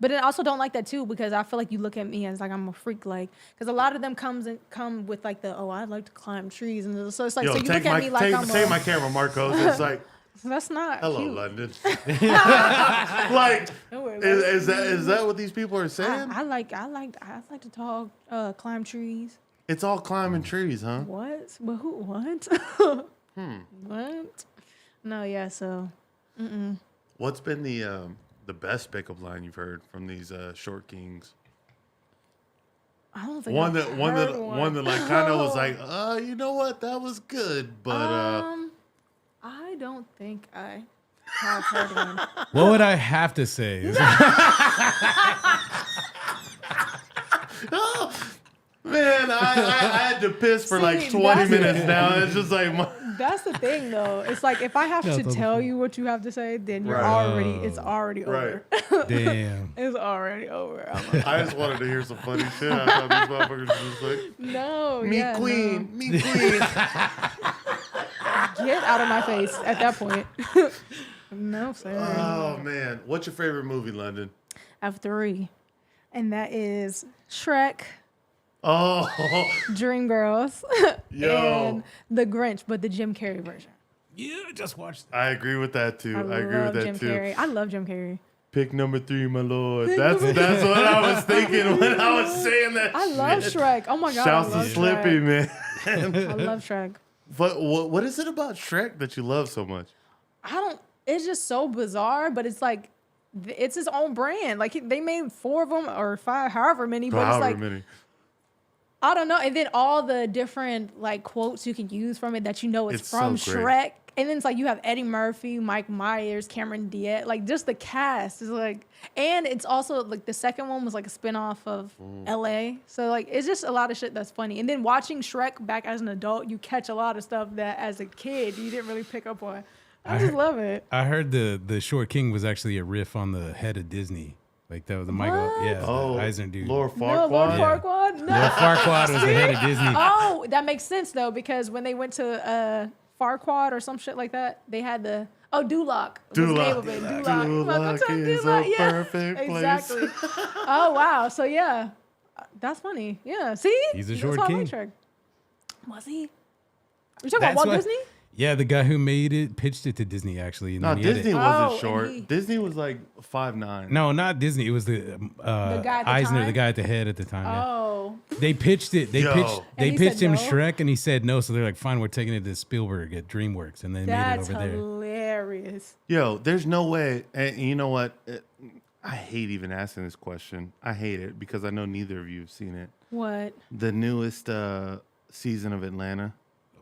But I also don't like that too, because I feel like you look at me as like I'm a freak, like because a lot of them come with like I'd like to climb trees, and so it's like, so you look at me like take my camera, Marcos. It's like that's not hello, cute. London. Like is that what these people are saying? I like to talk, climb trees. It's all climbing trees, huh? What? But who? What? What? No, yeah. So, What's been the best pickup line you've heard from these short kings? I don't think One I've that heard like kind of was like, you know what, that was good, but I don't think I have heard one. What would I have to say? man, I had to piss for like See, 20 that's- minutes now. It's just like, That's the thing, though. It's like if I have to tell you what you have to say, then you're Right. it's already over. Damn. It's already over. I'm like, I just wanted to hear some funny shit. I thought these motherfuckers were just like, no, me yeah, queen, me queen. no. Get out of my face at that point. No, sir. Oh man, what's your favorite movie, London? I have 3, and that is Shrek, Oh, Dreamgirls, Yo. and The Grinch, but the Jim Carrey version. Yeah, I just watched that. I agree with that too. I agree with love that Jim too. Carrey. I love Jim Carrey. Pick number 3, my lord. That's what I was thinking when I was saying that. I love shit. Shrek. Oh my god, Shouts I love to Slippy, Shrek. man. I love Shrek. But what is it about Shrek that you love so much? It's just so bizarre, but it's like, it's his own brand. Like they made 4 of them or 5, however many, but it's like, many. I don't know. And then all the different like quotes you can use from it that you know it's from so great. Shrek. And then it's like you have Eddie Murphy, Mike Myers, Cameron Diaz, like just the cast is like, and it's also like the second one was like a spinoff of LA. So like it's just a lot of shit that's funny. And then watching Shrek back as an adult, you catch a lot of stuff that as a kid you didn't really pick up on. I just love it. I heard the Short King was actually a riff on the head of Disney. Like that was the Michael, Oh, the Eisner dude. Lord No, Farquaad. Lord Farquaad. No. Lord Farquaad was the head of Disney. Oh, that makes sense though, because when they went to Farquaad or some shit like that, they had the Duloc. Was the name of it. Duloc. Welcome to Duloc is Duloc. a Yeah, perfect place. exactly. Oh wow. So yeah, that's funny. Yeah. See, He's a That's short why I king. like Shrek. Was he? You talking about That's Walt why- Disney? Yeah, the guy who made it pitched it to Disney actually. And No, then he had Disney it. wasn't and short. Disney was like 5'9". No, not Disney. It was the guy at the Eisner, time? the guy at the head at the time. Yeah. Oh, They pitched it. They Yo. pitched. And They he pitched said him no? Shrek, and he said no. So they're like, "Fine, we're taking it to Spielberg at DreamWorks," and they that's made it over there. hilarious. Yo, there's no way. And you know what? I hate even asking this question. I hate it because I know neither of you have seen it. What? The newest season of Atlanta.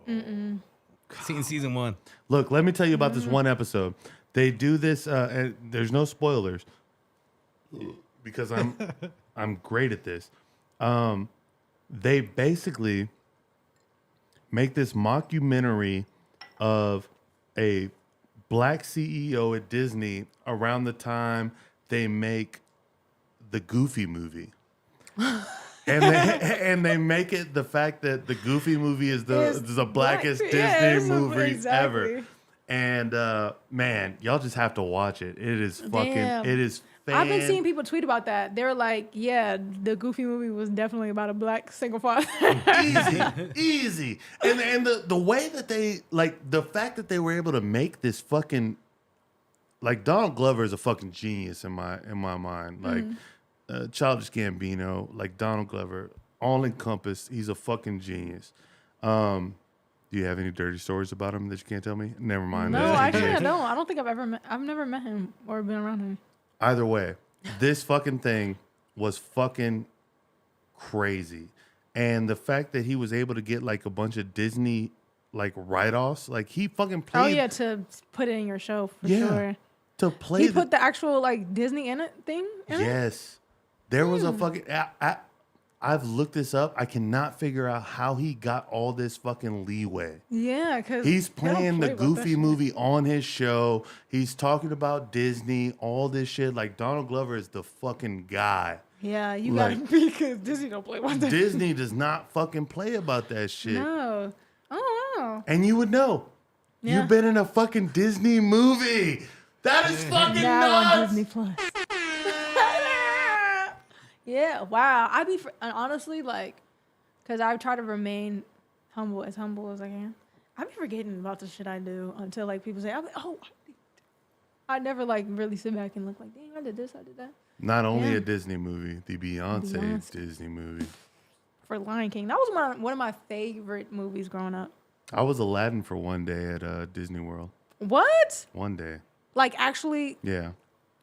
Seen season 1. Look, let me tell you about this one episode. They do this, and there's no spoilers because I'm great at this. They basically make this mockumentary of a black CEO at Disney around the time they make the Goofy movie. And they make it the fact that the Goofy movie is the blackest Disney movie ever. And man, y'all just have to watch it. It is fucking. Damn. It is. I've been seeing people tweet about that. They're like, yeah, the Goofy movie was definitely about a black single father. easy. And the way that they like the fact that they were able to make this fucking like Donald Glover is a fucking genius in my mind. Like Childish Gambino, like Donald Glover, all encompassed. He's a fucking genius. Do you have any dirty stories about him that you can't tell me? Never mind. No, actually, I don't. I don't think I've never met him or been around him. Either way, this fucking thing was fucking crazy. And the fact that he was able to get like a bunch of Disney like write-offs, like he fucking played. Oh yeah, to put it in your show for sure. To play He put the actual like Disney in it thing. In it? Yes. There was a fucking I've looked this up. I cannot figure out how he got all this fucking leeway. Yeah, because He's playing the Goofy movie on his show. He's talking about Disney, all this shit. Like Donald Glover is the fucking guy. Yeah, you Like, gotta be because Disney don't play about that. Disney does not fucking play about that shit. No, I don't know. And you would know. Yeah. You've been in a fucking Disney movie. That is fucking Now on nuts. Disney Plus. Yeah, wow. Honestly like, because I try to remain humble as I can. I be forgetting about the shit I do until like people say, I never like really sit back and look like, dang, I did this, I did that. Not only Yeah. a Disney movie, the Beyonce Beyonce. Disney movie. for Lion King. That was one of my favorite movies growing up. I was Aladdin for one day at Disney World. What? One day. Like actually? Yeah.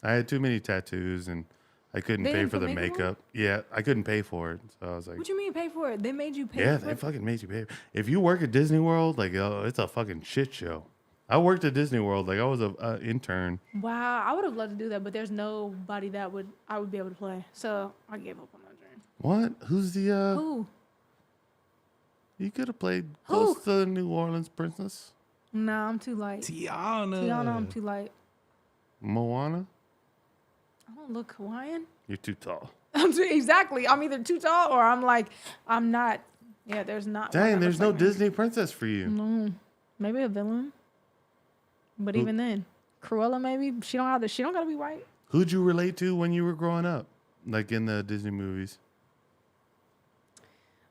I had too many tattoos and I couldn't They pay didn't for put the makeup on? makeup. Yeah, I couldn't pay for it. So I was like, What you mean pay for it? They made you pay yeah, for they it? fucking made you pay. If you work at Disney World, like, it's a fucking shit show. I worked at Disney World. Like, I was a intern. Wow, I would have loved to do that, but there's nobody that I would be able to play. So I gave up on that dream. What? Who's the, Who? You could have played Who? Ghost of the New Orleans Princess. Nah, I'm too light. Tiana, I'm too light. Moana? I don't look Hawaiian. You're too tall. Exactly. I'm either too tall or I'm not. Yeah, there's not. one Dang, that there's looks no like me. Disney princess for you. No, maybe a villain. But Who- even then, Cruella maybe she don't gotta be white. Who'd you relate to when you were growing up? Like in the Disney movies?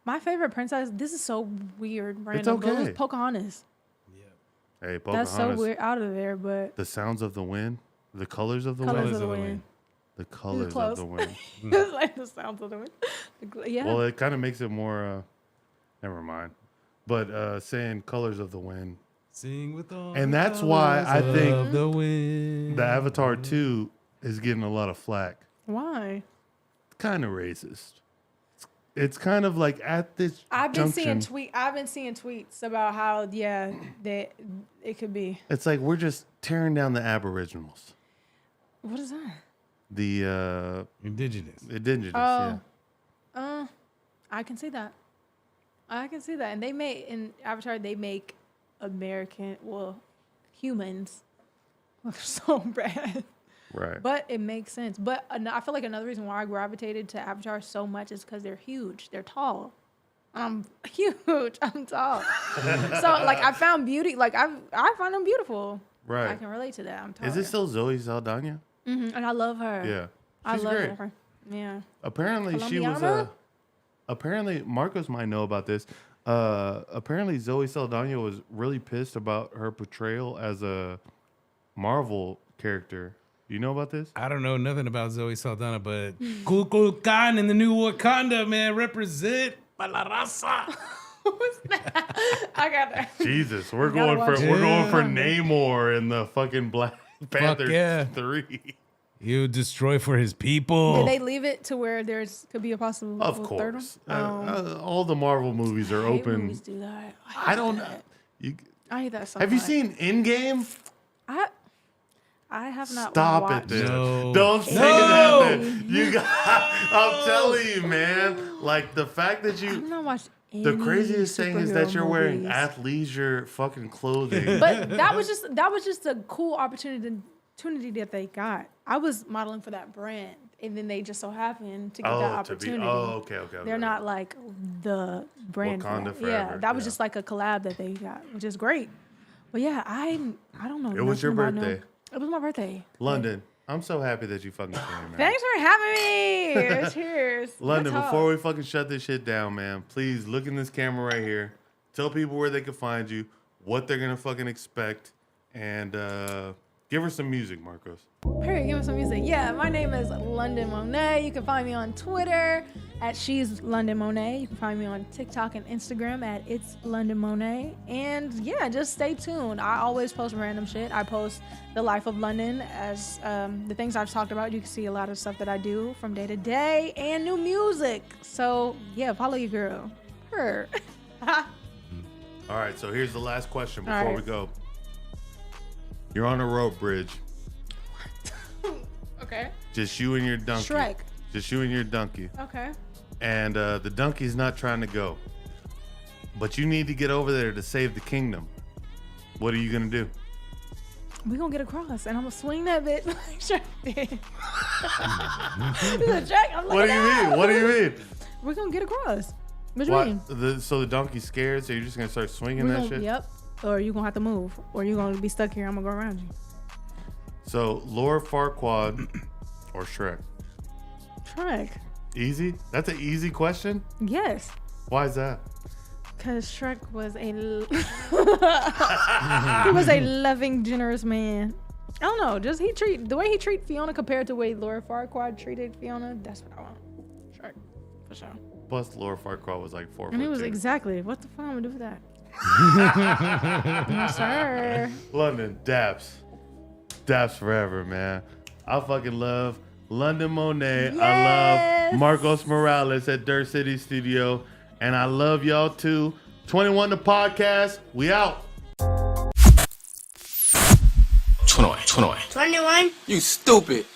My favorite princess. This is so weird, random. But it was okay. Pocahontas. Hey, Pocahontas. That's so weird out of there, but The sounds of the wind. The colors of the colors wind. of the wind. The colors close. of the wind. It's like the sounds of the wind. Yeah. Well, it kind of makes it more. Never mind. But saying colors of the wind. Sing with all And the that's why I colors think of the wind. The Avatar 2 is getting a lot of flack. Why? Kind of racist. It's kind of like at this I've been junction, seeing tweets about how that it could be. it's like we're just tearing down the Aboriginals. What is that? The Indigenous. indigenous, Oh. yeah. I can see that. And in Avatar they make humans look so bad. Right. But it makes sense. But I feel like another reason why I gravitated to Avatar so much is because they're huge. They're tall. I'm huge. I'm tall. So like I found beauty. Like I find them beautiful. Right. I can relate to that. I'm taller. Is it still Zoe Saldana? And I love her. Yeah. I She's love great. her. Yeah. Apparently she was Colombiana? apparently Marcos might know about this. Apparently Zoe Saldana was really pissed about her portrayal as a Marvel character. You know about this? I don't know nothing about Zoe Saldana, but Kukulkan in the new Wakanda, man, represent pa la raza. Who's that? I got that. Jesus, we're gotta going watch for it. we're going for Yeah. Namor in the fucking Black Panther yeah. 3. He'll destroy for his people. Did they leave it to where could be a possible Of third one? course. All the Marvel movies are I hate open. movies do that. I don't know. That. I hate that so Have you much. seen Endgame? I have not Stop it, watched. dude. No. Don't say No. that. Dude. You got. I'm telling you, man. Like the fact that I've you. not watched The any craziest thing is that superhero you're wearing movies. athleisure fucking clothing. But that was just a cool opportunity that they got. I was modeling for that brand, and then they just so happened to get that opportunity. Okay. They're not like the brand. for Wakanda that. forever, Yeah, that was yeah. just like a collab that they got, which is great. But yeah, I don't know. It was your nothing about birthday. It was my birthday. London, I'm so happy that you fucking came, man. Thanks for having me. Cheers. London, Let's before talk. we fucking shut this shit down, man, please look in this camera right here. Tell people where they can find you, what they're gonna fucking expect, and give her some music, Marcos. Period. Give us some music. Yeah, my name is London Monét. You can find me on Twitter at She's London Monét. You can find me on TikTok and Instagram at It's London Monét. And yeah, just stay tuned. I always post random shit. I post the life of London as the things I've talked about. You can see a lot of stuff that I do from day to day and new music. So yeah, follow your girl. Her. All right, so here's the last question before All right. we go. You're on a rope bridge. Okay. Just you and your donkey. Shrek. Just you and your donkey. Okay. And the donkey's not trying to go. But you need to get over there to save the kingdom. What are you going to do? We gonna get across, and I'm gonna swing that bit like Shrek did. Shrek, I'm What do you mean? What do you mean? We're gonna get across. What do you mean? So the donkey's scared, so you're just going to start swinging We're that gonna, shit? Yep. Or you gonna have to move, or you gonna be stuck here. I'm gonna go around you. So Laura Farquaad or Shrek? Shrek. Easy? That's an easy question? Yes. Why is that? Cause Shrek was he was a loving, generous man. I don't know. Just the way he treated Fiona compared to the way Laura Farquaad treated Fiona. That's what I want. Shrek, for sure. Plus, Laura Farquhar was like 4 And he foot was 2. exactly, what the fuck am I gonna do for that? No, sir. London, Daps forever, man. I fucking love London Monét. I Yes. love Marcos Morales at Dirt City Studio. And I love y'all too. 21 the podcast. We out. 21? You stupid.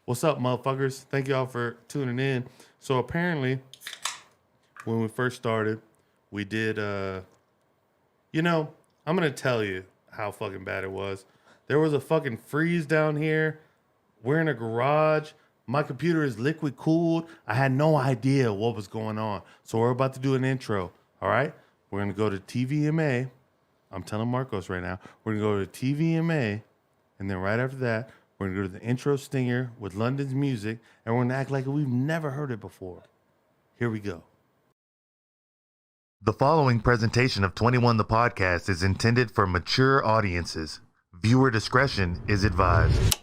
What's up, motherfuckers? Thank y'all for tuning in. So apparently, when we first started, we did, I'm going to tell you how fucking bad it was. There was a fucking freeze down here. We're in a garage. My computer is liquid cooled. I had no idea what was going on. So we're about to do an intro, all right? We're going to go to TVMA. I'm telling Marcos right now. We're going to go to TVMA, and then right after that, we're going to go to the intro stinger with London's music, and we're going to act like we've never heard it before. Here we go. The following presentation of 21 the Podcast is intended for mature audiences. Viewer discretion is advised.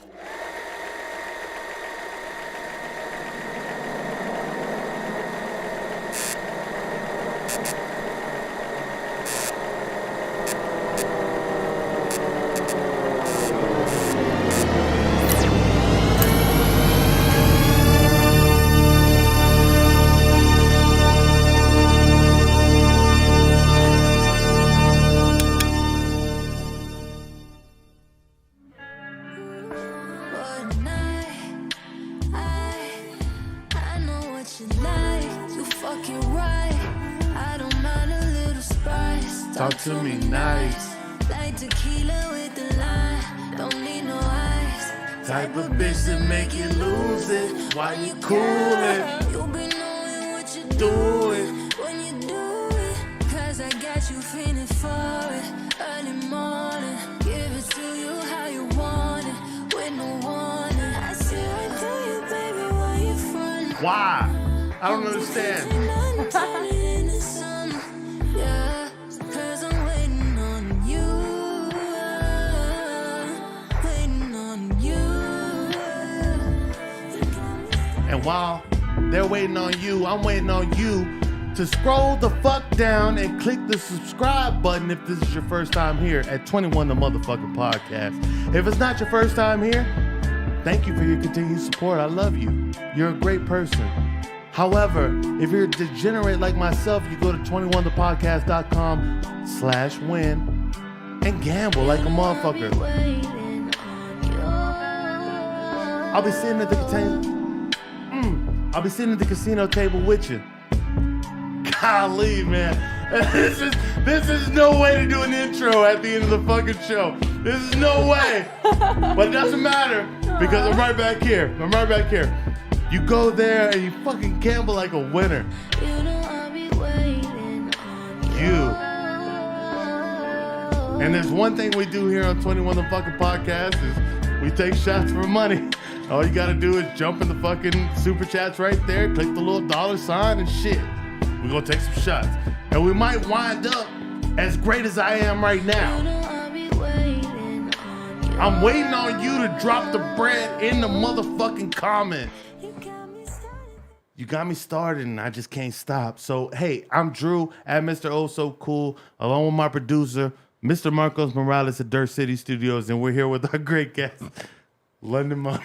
Talk to me nice. Like tequila with the lime. Don't need no ice. Type of bitch that make you lose it. Why you coolin'? You be knowing what you Do it. when you do it. Cause I got you feeling for it. Early morning. Give it to you how you want it. With no warning. I see right through you, baby, why you front? Why? I don't understand. Turn it into summer. Yeah. Cause I'm waiting on you. Waiting on you. And while they're waiting on you, I'm waiting on you to scroll the fuck down and click the subscribe button if this is your first time here at 21 the motherfucking podcast. If it's not your first time here, thank you for your continued support. I love you. You're a great person. However, if you're a degenerate like myself, you go to 21thepodcast.com/win and gamble like a motherfucker. Waiting on you. I'll be sitting at the I'll be sitting at the casino table with you. Golly, man. This is no way to do an intro at the end of the fucking show. This is no way. But it doesn't matter because I'm right back here. You go there and you fucking gamble like a winner. You know I'll be waiting on You. And there's one thing we do here on 21 the fucking podcast is we take shots for money. All you gotta do is jump in the fucking SuperChats right there, click the little $sign and shit. We're gonna take some shots. And we might wind up as great as I am right now. you. I'll be waiting on you. I'm waiting on you to drop the bread in the motherfucking comments. You got me started. You got me started and I just can't stop. So, hey, I'm Drew at Mr. Oh So Cool, along with my producer, Mr. Marcos Morales at Dirt City Studios, and we're here with our great guest, London Monét.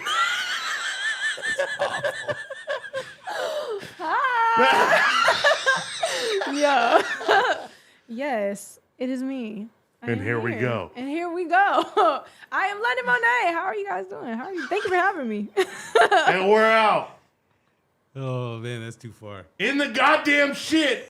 Yeah. Yes, it is me. I And am here we go. And here we go. I am London Monét. How are you guys doing? How are you? Thank you for having me. And we're out Oh man, that's too far. in the goddamn shit.